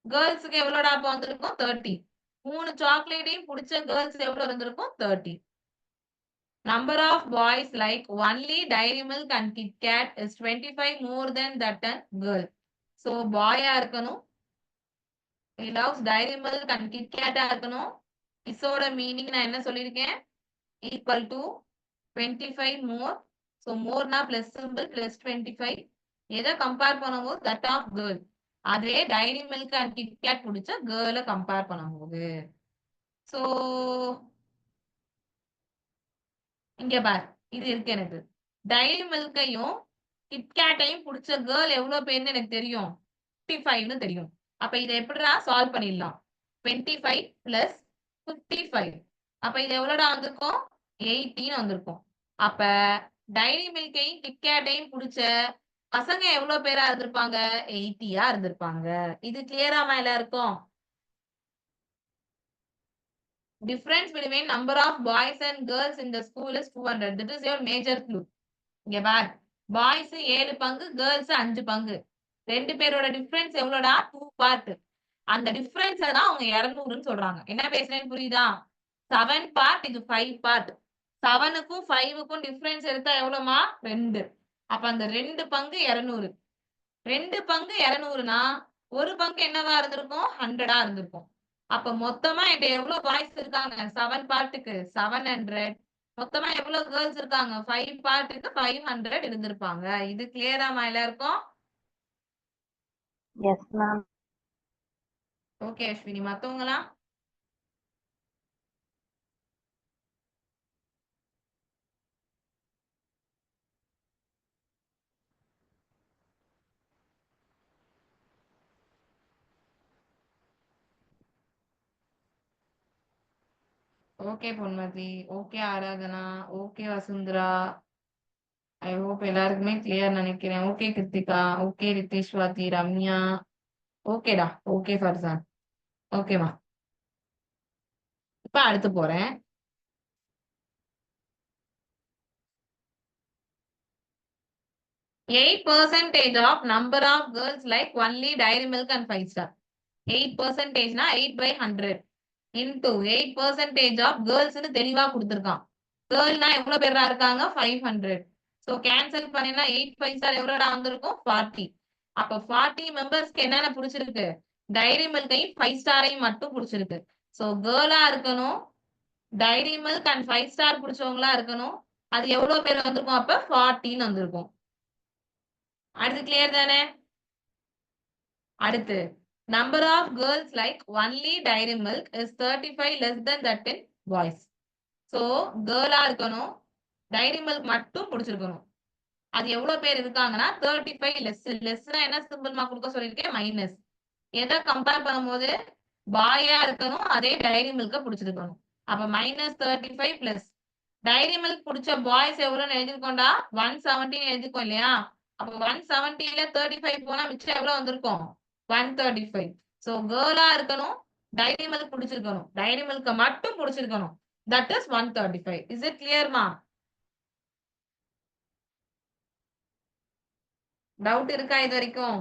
கேர்ள்ஸுக்கு எவ்வளோடா அப்ப வந்திருக்கும்? 30. 3 சாக்லேட்டையும் பிடிச்ச கேர்ள்ஸ் எவ்வளவு இருந்திருக்கும்? 30. Number of boys like only Dairy Milk and KitKat is 25 more than that and girl. So பாயா இருக்கணும், he loves Dairy Milk and கிட்கேட்டா இருக்கணும். இஸோட மீனிங் நான் என்ன சொல்லியிருக்கேன்? Equal to 25 more. சோ மோர்னா பிளஸ் சிம்பிள், பிளஸ் 25. எதை கம்பேர் பண்ணும்போது? That of girl. அதே டைரி மில்க் அண்ட் கிட்கேட் பிடிச்ச கேர்ளை கம்பேர் பண்ணும்போது. சோ இங்க பார், இது இருக்கு எனக்கு. டைரி மில்கையும் கிட்கேட்டையும் பிடிச்ச கேர்ள் எவ்வளவு பேர்னு எனக்கு தெரியும், 55ன்னு தெரியும். அப்ப இதை எப்படிடா சால்வ் பண்ணிடலாம்? 25 பிளஸ் 55. அப்ப இது எவ்வளோடா வந்திருக்கும்? 18 வந்திருக்கும். அப்ப டைரி மில்கையும் கிட்கேட்டையும் பிடிச்ச பசங்க எவ்வளவு பேரா இருந்திருப்பாங்க? 80யா இருந்திருப்பாங்க. இது கிளியராமா எல்லாருக்கும்? Difference between number of boys and girls in the school is 200. This is your major clue. இங்க பார், பாய்ஸ் 7 பங்கு, கேர்ள்ஸ் 5 பங்கு. ரெண்டு பேரோட டிஃபரன்ஸ் எவ்வளோடா? 2 பார்ட். அந்த டிஃபரன்ஸ் தான் அவங்க 200ன்னு சொல்றாங்க. என்ன பேசுறேன்னு புரியுதா? 7 பார்ட், இது 5 பார்ட். 7க்கும் 5க்கும் டிஃபரன்ஸ் எடுத்தா எவ்வளவுமா? 2. அப்ப அந்த 2 பங்கு 200. 2 பங்கு 200னா ஒரு பங்கு என்னவா இருந்திருக்கும்? 100ஆ இருந்திருக்கும். அப்ப மொத்தமா என்கிட்ட எவ்வளவு பாய்ஸ் இருக்காங்க? 7 பார்ட்டுக்கு 700. மொத்தமா எவ்வளவு கேர்ள்ஸ் இருக்காங்க? 5 பார்ட்டுக்கு 500 இருந்திருப்பாங்க. இது கிளியராமா எல்லாருக்கும்? Yes, ma'am. ஓகே அஸ்வினி, மத்தவங்களா? Okay Ponmathi, okay Aradhana, okay Vasundhara. I hope எல்லாருக்குமே கிளியர் நினைக்கிறேன். ஓகே கிருத்திகா, ஓகே ரித்தேஷ்வாதி, ரம்யா, ஓகேடா, ஓகே ஃபர்சான், ஓகேமா. இப்ப அடுத்து போறேன். Eight percentage of number of girls like only Dairy Milk and 5-star. 8% னா 8 by 100 into 8% of girls ன்னு தெளிவா கொடுத்திருக்கான். கேர்ள்னா எவ்வளவு பேரா இருக்காங்க? 500. சோ கேன்சல் பண்ணினா 8 5-star எவ்வளோடா வந்திருக்கும்? 40. அப்ப 40 மெம்பர்ஸ்க்கு என்னென்ன பிடிச்சிருக்கு? டைரி மில்கையும் 5-ஸ்டாரையும் மட்டும் பிடிச்சிருக்கு. சோ கேர்ளா இருக்கணும், டைரி மில்க் அண்ட் 5-ஸ்டார் பிடிச்சவங்களா இருக்கணும். அது எவ்வளவு பேர் வந்திருக்கும்? அப்ப 40ன்னு வந்திருக்கும். அடுத்து கிளியர் தானே? அடுத்து number of girls like only Dairy Milk is 35 less than that in boys. So கேர்ளா இருக்கணும், டைரி மில்க் மட்டும் பிடிச்சிருக்கணும். அது எவ்வளவு பேர் இருக்காங்கன்னா 35 லெஸ்னா என்ன சிம்பிள்மா கொடுக்க சொல்லியிருக்கேன்? மைனஸ். எதை கம்பேர் பண்ணும்போது? பாயா இருக்கணும், அதே டைரி மில்க பிடிச்சிருக்கணும். அப்ப -35 பிளஸ் டைரி மில்க் பிடிச்ச பாய்ஸ் எவ்வளவுன்னு எழுதிருக்கோம்டா? 170 எழுதிருக்கோம் இல்லையா? அப்ப 170ல 35 போனா மிச்சம் எவ்வளவு வந்திருக்கும்? 135. சோ கேர்ளா இருக்கணும், டைரி மில்க் பிடிச்சிருக்கணும், டைரி மில்க மட்டும் பிடிச்சிருக்கணும். That is 135. இஸ் இட் கிளியர்மா? டவுட் இருக்கா இது வரைக்கும்?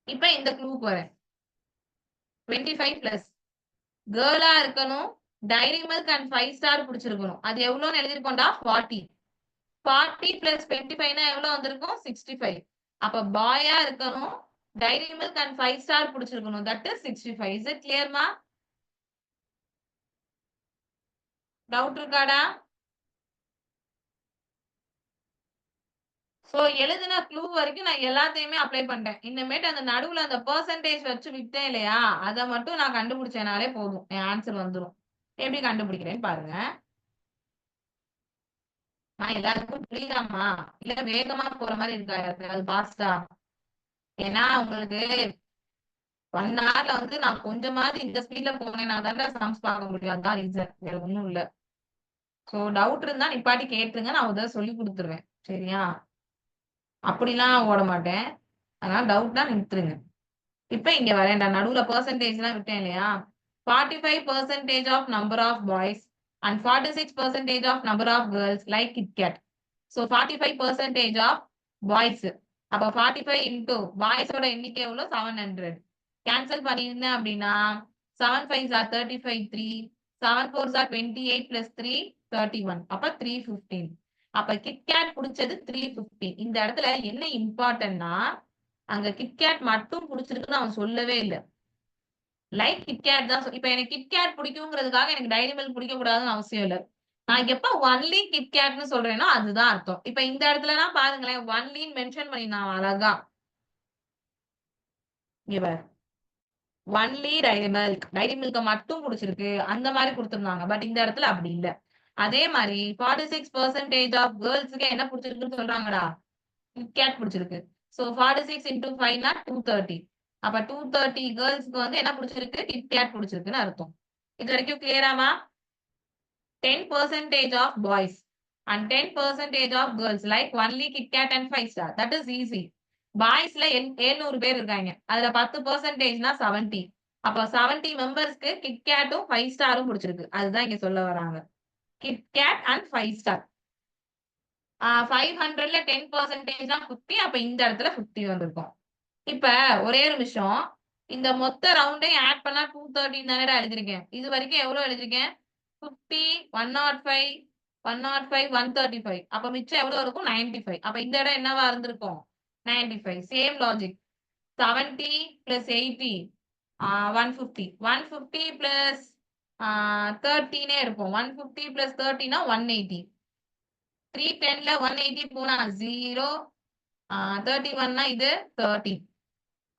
இப்ப இந்த க்ளூக்கு வரேன். 25 பிளஸ் கேர்ளா இருக்கணும், டைரி மில்க் அண்ட் 5-ஸ்டார் பிடிச்சிருக்கணும். அது எவ்வளவுன்னு எழுதிருக்கோம்டா? 40. 40 பிளஸ் 25னா எவ்வளவு வந்திருக்கும்? 65. அப்ப பாயா இருக்கணும், டைரி மில்க் அண்ட் 5-ஸ்டார் பிடிச்சிருக்கணும். That is 65. இஸ் இட் கிளியர்மா? டவுட் இருக்காடா? சோ எழுதின க்ளூ வரைக்கும் நான் எல்லாத்தையுமே அப்ளை பண்ணிட்டேன். இனிமேட்டு அந்த நடுவுல அந்த பெர்சன்டேஜ் வச்சு விட்டேன் இல்லையா, அதை மட்டும் நான் கண்டுபிடிச்சேனாலே போதும், என் ஆன்சர் வந்துடும். எப்படி கண்டுபிடிக்கிறேன்னு பாருங்க. நான் எல்லாருக்கும் புரியுதாமா? இல்ல வேகமா போற மாதிரி இருக்கா? அது பாஸ்டா? ஏன்னா உங்களுக்கு 1 hourல வந்து நான் கொஞ்சமாவது இந்த ஸ்பீட்ல போனேன்னா தானே சம்ஸ் பார்க்க முடியும். அதான் ரீசன், வேற ஒண்ணும் இல்ல. சோ டவுட் இருந்தா நிப்பாட்டி கேட்டுருங்க, நான் உதவ சொல்லி கொடுத்துருவேன். சரியா? அப்படிலாம் ஓட மாட்டேன். அதனால டவுட்னா நிறுத்துருங்க. இப்ப இங்க வரேன்டா, நடுவுல பெர்சன்டேஜ் எல்லாம் விட்டேன் இல்லையா? 45% of number of boys and 46% of number of girls like KitKat. So 45% of boys. அப்ப 45 into boysோட எண்ணிக்கை எவ்வளவு? 700. கேன்சல் பண்ணியிருந்தேன் அப்படின்னா 7 5s are 35, 3 7 4s are 28 plus 3 31. அப்ப 315. அப்ப KitKat பிடிச்சது 315. இந்த இடத்துல என்ன இம்பார்ட்டன்ட்னா, அங்க KitKat மட்டும் பிடிச்சிருக்குன்னு அவன் சொல்லவே இல்லை. லைக் KitKat தான். இப்ப எனக்கு KitKat பிடிக்குங்கிறதுக்காக எனக்கு டைரி மில்க் பிடிக்க கூடாதுன்னு அவசியம் இல்லை. நான் எப்ப ஒன்லி KitKatன்னு சொல்றேனோ அதுதான் அர்த்தம். இப்ப இந்த இடத்துலலாம் பாருங்களேன், ஒன்லின்னு மென்ஷன் பண்ணிருந்தான் அழகா. ஒன்லி டைரி மில்க், டைரி மில்க மட்டும் பிடிச்சிருக்கு அந்த மாதிரி கொடுத்திருந்தாங்க. பட் இந்த இடத்துல அப்படி இல்ல. அதே மாதிரி 46% ஆஃப் கேர்ள்ஸுக்கு என்ன பிடிச்சிருக்குன்னு சொல்றாங்கடா? KitKat பிடிச்சிருக்கு. சோ 46 into 5 னா 230. அப்ப 230 கேர்ள்ஸ்க்கு வந்து என்ன பிடிச்சிருக்கு? KitKat பிடிச்சிருக்குன்னு அர்த்தம். இது வரைக்கும் கிளியராமா? 10% of boys, and 10% of girls like only KitKat and 5 star. That is easy. பாய்ஸ்ல 700 பேர் இருக்காங்க. அதுல 10%னா 70. அப்ப 70 மெம்பர்ஸ்க்கு கிட்கேட்டும் 5 ஸ்டாரும் பிடிச்சிருக்கு. அதுதான் இங்க சொல்ல வராங்க. KitKat and 5 Star. 500ல 10%னா 50. அப்ப இந்த இடத்துல 50 வந்திருக்கும். இப்ப ஒரே ஒரு நிமிஷம். இந்த மொத்த ரவுண்டையும் ஆட் பண்ணா 213 தானடா எழுதிருக்கேன். இது வரைக்கும் எவ்வளவு எழுதிருக்கேன்? 50, 105, 105, 135. அப்ப மிச்சம் எவ்வளவு இருக்கும்? 95. அப்ப இந்த இடம் என்னவா இருந்திருக்கும்? 95. Same logic. 70 plus 80, 150. 150 plus 13 இருக்கும். 150 plus 30 னா 180. 310ல 180 போனா 0. 31 னா இது 30.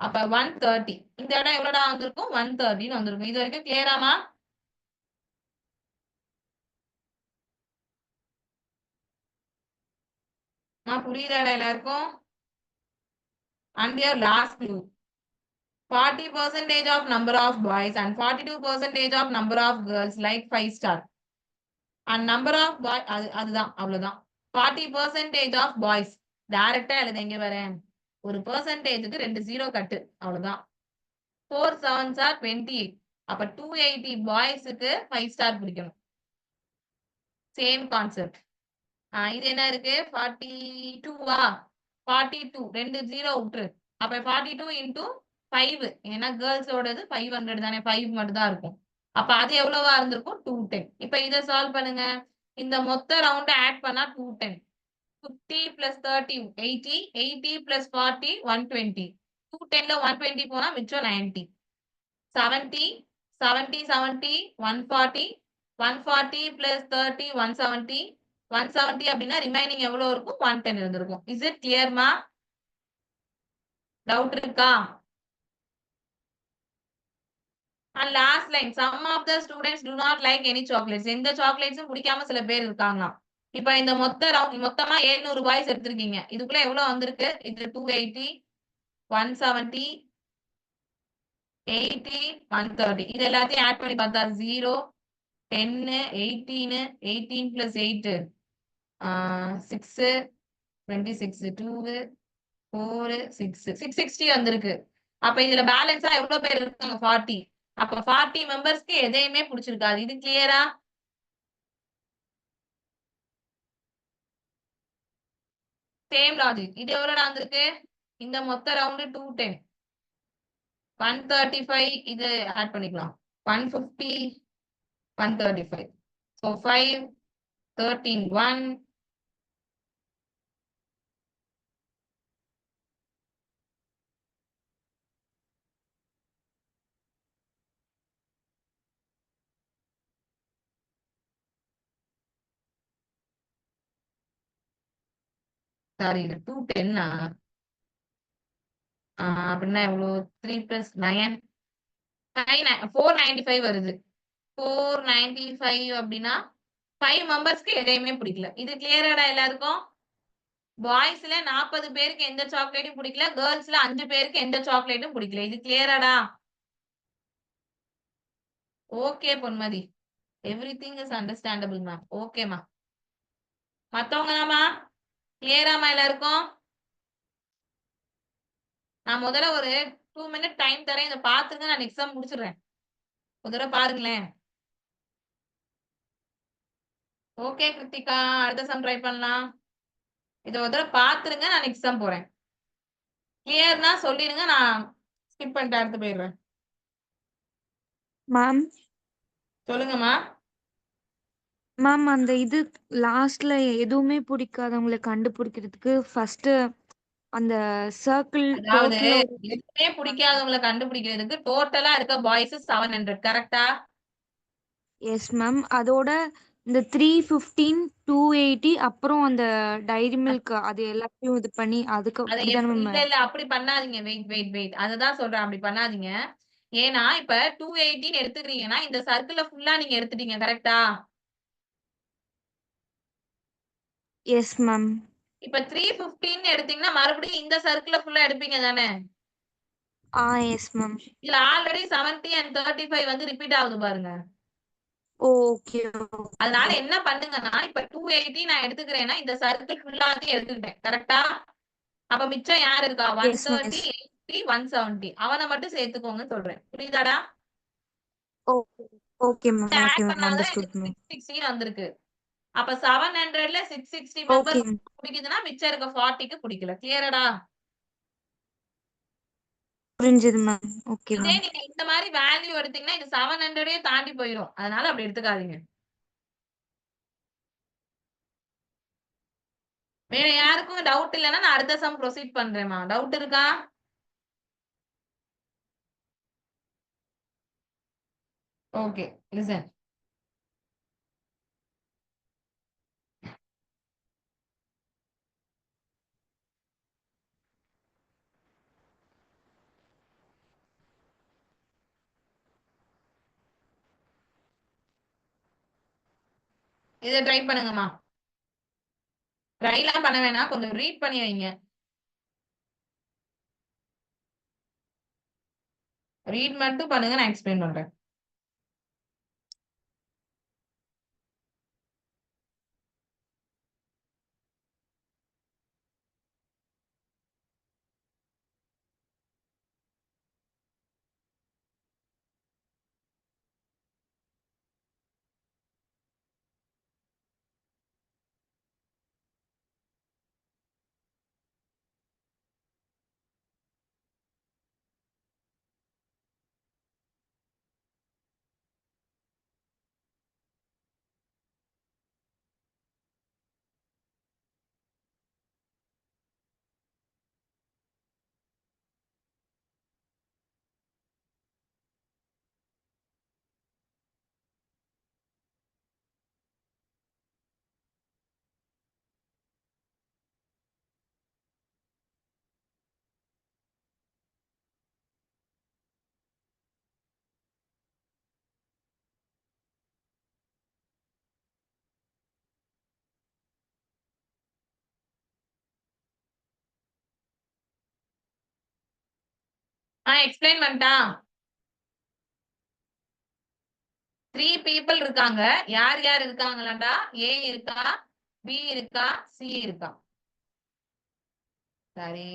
அப்ப 130. இந்த இடம் எவ்வளவுடா வந்திருக்கும்? 130 வந்திருக்கும். இது வரைக்கும் கிளியராமா? புரியுதாடா எல்லாருக்கும்? And your last clue. 40% of number of boys and 42% of number of girls like 5 star. And number of boys, அதுதான் அவ்வளவுதான். 40% of boys. டைரக்டா எழுத எங்க வரேன்? ஒரு பெர்சன்டேஜுக்கு 2 0 கட்டு. அவ்வளவுதான். 4 7s are 28. அப்ப 280 பாய்ஸுக்கு 5 ஸ்டார் பிடிக்கணும். Same concept. இது என்ன இருக்கு? 42வா? 42 2 0 விட்டுரு. அப்ப 42 into 5. ஏன்னா கேர்ள்ஸோடது 500 தானே, 5 மட்டும் தான் இருக்கும். அப்ப அது எவ்வளவா இருந்திருக்கும்? 210. இப்ப இதை சால்வ் பண்ணுங்க. இந்த மொத்த ரவுண்ட் ஆட் பண்ணா 210. 50 plus 30 80. 80 plus 40 120. 210ல 120 போனா மிச்சம் 90. 70 70 70 140. 140 plus 30 170. 170 அப்படின்னா ரிமைனிங் எவ்வளவு இருக்கும்? 110 இருந்திருக்கும். இஸ் இட் கிளியர்மா? டவுட் இருக்கா? And last line, some of the students do not like any chocolates. எந்த சாக்லேட்ஸும் பிடிக்காம சில பேர் இருக்காங்களாம். இப்ப இந்த மொத்தமா 700 பாய்ஸ் எடுத்திருக்கீங்க. இதுக்குள்ள எவ்வளவு வந்திருக்கு? இது 280, 170, 80, 130. இது எல்லாத்தையும் ஆட் பண்ணி பார்த்தா 0, 10, 18, 18 plus 8, 6, 26, 2, 4, 6, 660 வந்திருக்கு. அப்ப இதுல பேலன்ஸா எவ்வளவு பேர் இருக்காங்க? 40. அப்ப 40 மெம்பர்ஸ்க்கு எதையுமே பிடிச்சிருக்காது. இது கிளியரா? Same logic. இது எவ்வளவு வந்திருக்கு? இந்த மொத்த ரவுண்டு 210. 135 இது ஆட் பண்ணிக்கலாம். 150, 135. So 5, 13, 1. சாரி, 210. அப்படின்னா எவ்வளவு? 3 plus 9, 495 வருது. 495 அப்படின்னா 5 மெம்பர்ஸ்க்கு எதையுமே பிடிக்கல. இது கிளியராடா எல்லாருக்கும்? பாய்ஸ்ல 40 பேருக்கு எந்த சாக்லேட்டும் பிடிக்கல, கேர்ள்ஸ்ல 5 பேருக்கு எந்த சாக்லேட்டும் பிடிக்கல. இது கிளியராடா? Okay Ponmathi, everything is understandable ma'am. ஓகேமா. மத்தவங்க தாமா கிளியராமா எல்லாருக்கும்? நான் முதல்ல ஒரு 2 minute டைம் தரேன். இதை பார்த்துங்க, நான் எக்ஸாம் முடிச்சிடுறேன். ஒரு தடவை பாருங்களேன். ஓகே கிருத்திகா, அடுத்த சம் ட்ரை பண்ணலாம். இதை ஒரு தடவை பார்த்துருங்க, நான் எக்ஸாம் போறேன். கிளியர்னா சொல்லிடுங்க, நான் ஸ்கிப் பண்ணிட்டு அடுத்து போயிடுறேன். மேம் சொல்லுங்கம்மா. மேம் அந்த இது லாஸ்ட்ல எதுவுமே பிடிக்காதவங்களை கண்டுபிடிக்கிறதுக்கு ஃபர்ஸ்ட் அந்த சர்க்கிள் அதாவது டோட்டல் எதுவுமே பிடிக்காதவங்களை கண்டுபிடிக்கிறதுக்கு டோட்டலா இருக்க பாய்ஸ் 700. கரெக்டா? Yes ma'am. அதோட இந்த 315 280 அப்புறம் அந்த டைரி மில்க் அது எல்லாத்தையும் இது பண்ணி அதுக்கு அதை அப்படிதானே இல்ல மேம்? இல்ல அப்படி பண்ணாதீங்க. வெயிட் அததான் சொல்றேன், அப்படி பண்ணாதீங்க. ஏன்னா இப்ப 218 எடுத்துக்கிறீங்கன்னா இந்த சர்க்கிள ஃபுல்லா நீங்க எடுத்துட்டீங்க. கரெக்டா? Yes ma'am. இப்ப 315 எடுத்தீங்கன்னா மறுபடியும் இந்த சர்க்கிள ஃபுல்லா எடுப்பீங்க தானே? Yes ma'am. இதுல ஆல்ரெடி 70 and 35 வந்து ரிப்பீட் ஆகுது பாருங்க. ஓகே அதனால என்ன பண்ணுங்கன்னா இப்ப 280 நான் எடுத்துக்கிறேன்னா இந்த சர்க்கிள் ஃபுல்லாவே எடுத்துக்கிட்டேன் கரெக்டா? அப்ப மிச்சம் யார் இருக்கா? எஸ் மிஸ் 130, 80, 170 அவனை மட்டும் சேர்த்துக்கோங்கன்னு சொல்றேன். புரியுதாடா? Okay ma'am okay add ma'am பண்ணாதான் அண்டர்ஸ்டுட் எனக்கு மேம் 660 வந்திருக்கு. அப்ப 700ல 660 ஓகே மெம்பர்ஸ் பிடிக்குதுன்னா மிச்சம் இருக்க 40க்கு பிடிக்கல. கிளியரடா? புரிஞ்சது மேம் ஓகே இதே மேம் நீங்க இந்த மாதிரி வேல்யூ எடுத்தீங்கன்னா இது 700 தாண்டி போயிடும். அதனால அப்படி எடுத்துக்காதீங்க. வேற யாருக்கும் டவுட் இல்லைன்னா நான் அடுத்த சம் ப்ரொசீட் பண்றேன்மா. டவுட் இருக்கா? Okay listen. இதை ட்ரை பண்ணுங்கம்மா. ட்ரைலாம் பண்ண வேணாம், கொஞ்சம் ரீட் பண்ணி வைங்க. ரீட் மட்டும் பண்ணுங்க, நான் எக்ஸ்பிளைன் பண்றேன். எக்ஸ்பிளைன் பண்ணிட்டா? 3 people இருக்காங்க. யார் யார் இருக்காங்களாண்டா? A இருக்கா, B இருக்கா, C இருக்கா. சரி,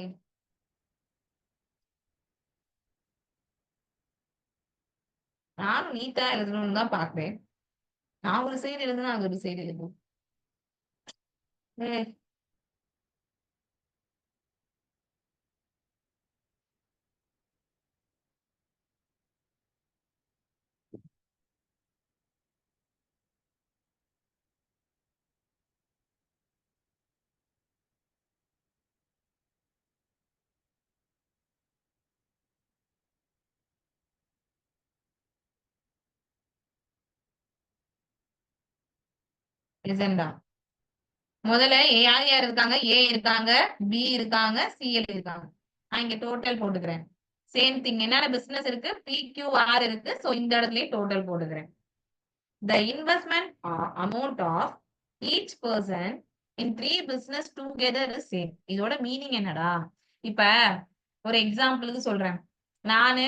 நானும் நீட்டா எழுதணும்னு தான் பாக்குறேன். நான் ஒரு சைடு எழுதுனா அது ஒரு சைடு எழுதும். லிசன்டா. முதல்ல யார் யார் இருக்காங்க? A இருக்காங்க, B இருக்காங்க, C இருக்காங்க. நான் இங்க டோட்டல் போட்டுக்கிறேன். சேம் திங், என்னென்ன பிசினஸ் இருக்கு? PQR இருக்கு. சோ இந்த இடத்துலயே டோட்டல் போட்டுக்கிறேன். The investment amount of each person in 3 business together is same. இதோட மீனிங் என்னடா? இப்ப ஒரு எக்ஸாம்பிளுக்கு சொல்றேன். நானு,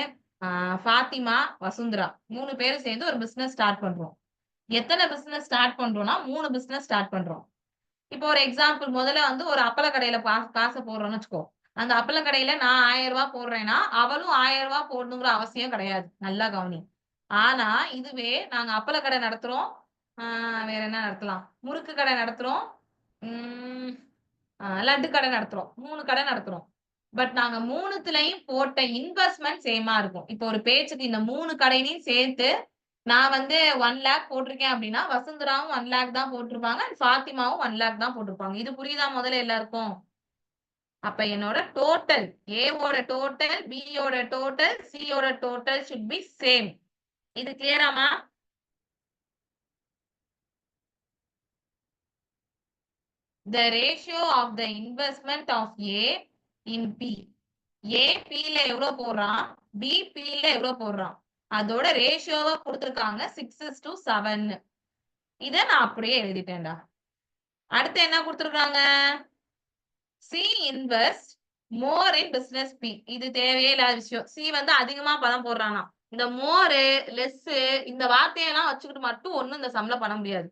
ஃபாத்திமா, வசுந்தரா 3 பேரும் சேர்ந்து ஒரு பிசினஸ் ஸ்டார்ட் பண்றோம். எத்தனை பிசினஸ் ஸ்டார்ட் பண்றோம்னா 3 பிசினஸ் ஸ்டார்ட் பண்றோம். இப்போ ஒரு எக்ஸாம்பிள், முதல்ல வந்து ஒரு அப்பள கடையில காசை போடுறோம்னு வச்சுக்கோ. அந்த அப்பள கடையில நான் 1000 ரூபாய் போடுறேன்னா அவளும் 1000 ரூபாய் போடணுங்கிற அவசியம் கிடையாது. நல்லா கவனி. ஆனா இதுவே நாங்க அப்பள கடை நடத்துறோம், வேற என்ன நடத்தலாம், முறுக்கு கடை நடத்துறோம், லட்டு கடை நடத்துறோம், 3 கடை நடத்துறோம். பட் நாங்க 3த்துலயும் போட்ட இன்வெஸ்ட்மெண்ட் சேமா இருக்கும். இப்போ ஒரு பேச்சுக்கு இந்த 3 கடையிலையும் சேர்த்து நான் வந்து 1 லேக் போட்டிருக்கேன் அப்படின்னா வசுந்தராவும் 1 லேக் தான் போட்டிருப்பாங்க, ஃபாத்திமாவும் 1 லேக் தான் போட்டிருப்பாங்க. இது புரியுதா முதல்ல எல்லாருக்கும்? அப்ப என்னோட டோட்டல், ஏவோட டோட்டல், பியோட டோட்டல், சியோட டோட்டல் should be சேம். இது கிளியராமா? The ratio of the investment of A in P. A P ல எவ்வளவு போடுறான், B P ல எவ்வளவு போடுறான், அதோட ரேஷியோவை கொடுத்திருக்காங்க 6:7. இத நான் அப்படியே எழுதிட்டேன்டா. அடுத்து என்ன கொடுத்திருக்காங்க? C invest more in business P. இது தேவையே இல்லாத விஷயம். C வந்து அதிகமா பணம் போடுறானா. இந்த மோர் லெஸ் இந்த வார்த்தையெல்லாம் வச்சுக்கிட்டு மட்டும் ஒண்ணும் இந்த சம்ல பண்ண முடியாது.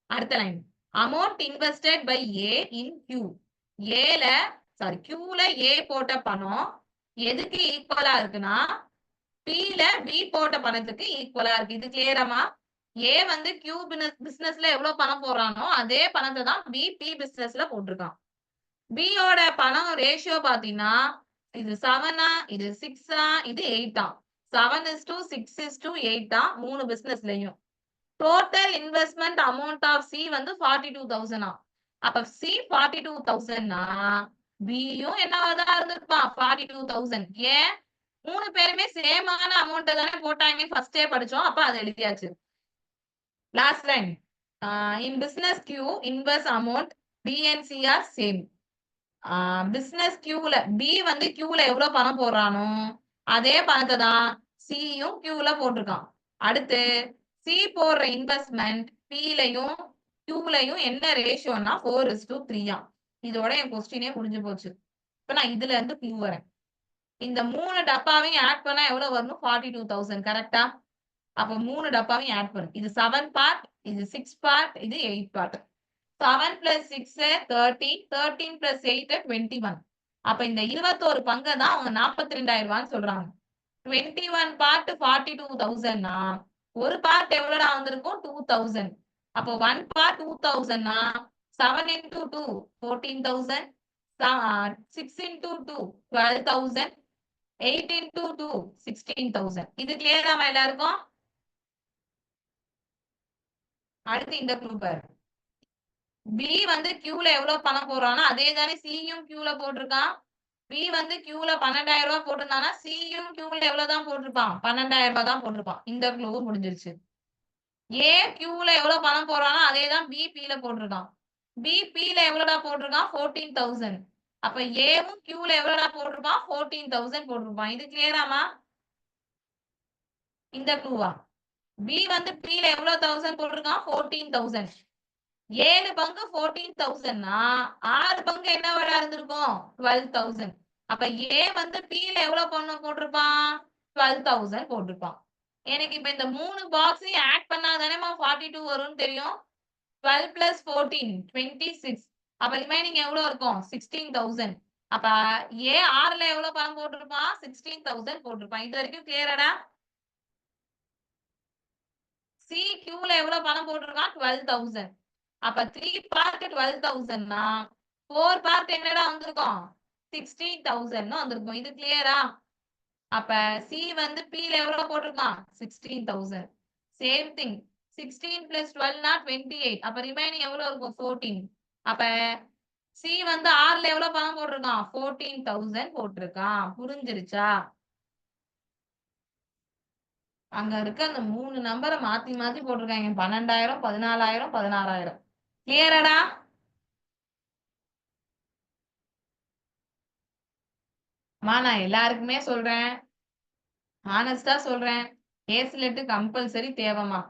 அடுத்த line amount invested by A in Q. ஏல சாரி கியூல ஏ போட்ட பணம் எதுக்கு ஈக்குவலா இருக்குன்னா பில பி போட்ட பணத்துக்கு ஈக்குவலா இருக்கு. இது கிளியராமா? ஏ வந்து கியூ பிசினஸ்ல எவ்வளவு பணம் போடுறானோ அதே பணத்தை தான் பி பி பிசினஸ்ல போட்டிருக்கான். பியோட பணம் ரேஷியோ பாத்தீங்கன்னா இது 7 இது 6 இது 8 7:6:8 மூணு பிசினஸ்லயும். Total investment amount of C வந்து 42,000. அப்ப சி 42,000னா பியும் என்னவாதான் இருந்திருப்பான் 42,000. ஏன் மூணு பேருமே சேமான அமௌண்ட் தானே போட்டாங்க ஃபர்ஸ்டே படிச்சோம். அப்ப அதை எழுதியாச்சு. Last line in business Q invest amount B and C are same. Business கியூல பி வந்து கியூல எவ்வளவு பணம் போடுறானோ அதே பணத்தை தான் சியும் கியூல போட்டிருக்கான். அடுத்து சி போடுற இன்வெஸ்ட்மெண்ட் பிலையும் கியூலையும் என்ன ரேஷியோனா 4:3. இதோட என் கொஸ்டினே முடிஞ்சு போச்சு. இப்ப நான் இதுல இருந்து கியூ வரேன். இந்த மூணு டப்பாவையும் ஆட் பண்ணா எவ்வளவு வரணும் 42,000 கரெக்டா? அப்ப மூணு டப்பாவையும் ஆட் பண்ணு. இது 7 பார்ட், இது 6 பார்ட், இது 8 பார்ட். 7 + 6 13, 13 + 8 21. அப்ப இந்த 21 பங்கை தான் அவங்க 42,000 ரூபான்னு சொல்றாங்க. 21 பார்ட் 42,000னா ஒரு பார்ட் எவ்வளவுடா வந்திருக்கும் 2,000. அப்போ 1 பார்ட் 2,000னா 7 × 2 14,000, 6 × 2 12,000, 8 × 2 16,000. இது கிளியராமா எல்லாருக்கும்? அடுத்து இந்த க்ளூ பாரு. பி வந்து கியூல எவ்வளவு பணம் போடுறானோ அதே தானே சியும் கியூல போட்டிருக்கான். பி வந்து கியூல 12,000 ரூபாய் போட்டிருந்தானா சியும் கியூல எவ்வளவுதான் போட்டிருப்பான் 12,000 ரூபாய் தான் போட்டிருப்பான். இந்த க்ளூ முடிஞ்சிருச்சு. ஏ கியூல எவ்வளவு பணம் போடுறானோ அதே தான் பி பில போட்டிருக்கான். பி பில எவ்வளவுடா போட்டிருக்கான் 14,000. அப்ப ஏவும் கியூல எவ்வளவுடா போட்டிருப்பான் 14,000 போட்டிருப்பான். இது கிளியராமா? இந்த க்ளூவா? பி வந்து பில எவ்வளவு 1000 போட்டிருக்கான் 14,000. 7 பங்கு 14,000னா 6 பங்கு என்ன விட இருந்திருக்கும் 12,000. அப்ப ஏ வந்து பில எவ்வளவு பணம் போட்டிருப்பான் 12,000 போட்டிருப்பான். எனக்கு இப்ப இந்த மூணு பாக்ஸையும் ஆட் பண்ணாதானேமா 42 வரும்னு தெரியும். 12 + 14 26. அப்ப ரிமைனிங் எவ்வளவு இருக்கும் 16,000. அப்ப ஏ 6ல எவ்வளவு பணம் போட்டிருப்பான் 16,000 போட்டிருப்பான். இது வரைக்கும் கிளியரடா? சி கியூல எவ்வளவு பணம் போட்டிருக்கான் 12,000. அப்ப 3 பார்ட் 12,000னா 4 பார்ட் என்னடா வந்திருக்கும் 16,000 வந்திருக்கும். இது கிளியரா? அப்ப சி வந்து பில எவ்வளவு போட்டிருக்கான் 16,000. Same thing 16 + 12 28. அப்ப ரிமைனிங் எவ்வளவு இருக்கும் 14. அப்ப சி வந்து 6ல எவ்வளவு பணம் போட்டிருக்கான் 14,000 போட்டிருக்கான். புரிஞ்சிருச்சா? அங்க இருக்க அந்த மூணு நம்பரை மாத்தி மாத்தி போட்டிருக்காங்க 12,000 14,000 16,000. கிளியரடா? நான் எல்லாருக்குமே சொல்றேன், ஹானஸ்டா சொல்றேன், கேஸ்லெட் கம்பல்சரி தேவைமா.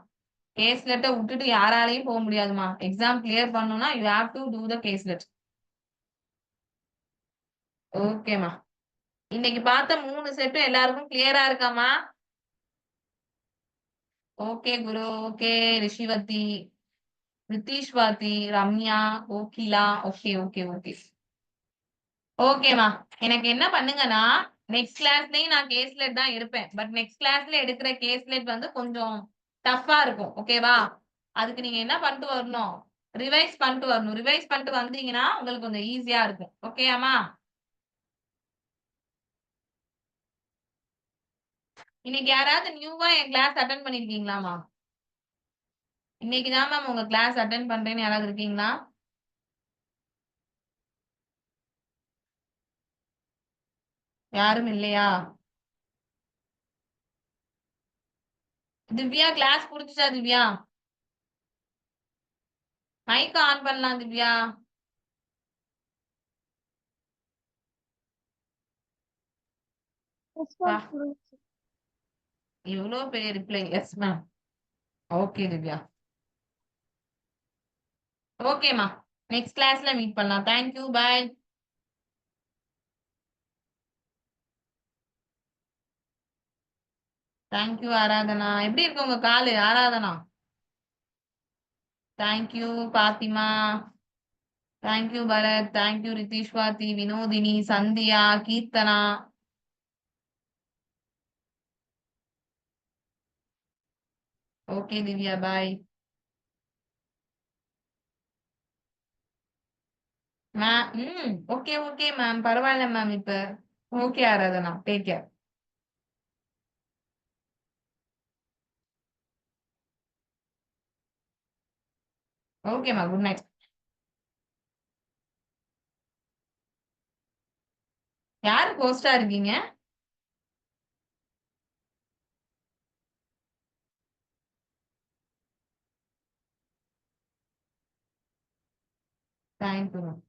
கேஸ்லெட்டை விட்டுட்டு யாராலையும் போக முடியாதுமா. எக்ஸாம் கிளியர் பண்ணணும்னா you have to do the caselet. ஓகேமா. இன்னைக்கு பார்த்த 3 செட்டும் எல்லாருக்கும் கிளியரா இருக்காமா? Okay Guru, okay Rishivathi, Ritheeshwathi, Ramya, Kokila. Okay okay okay ஓகேமா. எனக்கு என்ன பண்ணுங்கன்னா நெக்ஸ்ட் கிளாஸ்லயும் நான் கேஸ்லெட் தான் இருப்பேன். பட் நெக்ஸ்ட் கிளாஸ்ல எடுக்கிற கேஸ்லெட் வந்து கொஞ்சம் டஃப்பா இருக்கும். ஓகேவா? அதுக்கு நீங்க என்ன பண்ணிட்டு வரணும் ரிவைஸ் பண்ணிட்டு வரணும். ரிவைஸ் பண்ணிட்டு வந்தீங்கன்னா உங்களுக்கு கொஞ்சம் ஈஸியா இருக்கும். ஓகேயாமா? இன்னைக்கு யாராவது நியூவா என் கிளாஸ் அட்டன் பண்ணிருக்கீங்களாமா? இன்னைக்கு தான் மேம் உங்க கிளாஸ் அட்டன் பண்றேன்னு யாராவது இருக்கீங்களா? யாரும் இல்லையா? திவ்யா கிளாஸ் புடிச்சுச்சா? திவ்யா மைக் ஆன் பண்ணலாம். திவ்யா இவ்வளவு பெரிய reply. Yes ma'am. Okay Divya. ஓகேமா. நெக்ஸ்ட் கிளாஸ்ல மீட் பண்ணலாம். தேங்க்யூ. பாய். தேங்க்யூ ஆராதனா. எப்படி இருக்கு உங்க காலு Aradhana? Thank you Fathima. Thank you Bharath. Thank you Rithishwathi, Vinodhini, Sandhya, Keerthana. Okay Divya bye. Okay okay ma'am, பரவாயில்ல மேம். இப்ப ஓகே ஆராதனா, டேக் கேர். ஓகேம்மா, குட் நைட். யாரு போஸ்டா இருக்கீங்க? Thank you ma'am.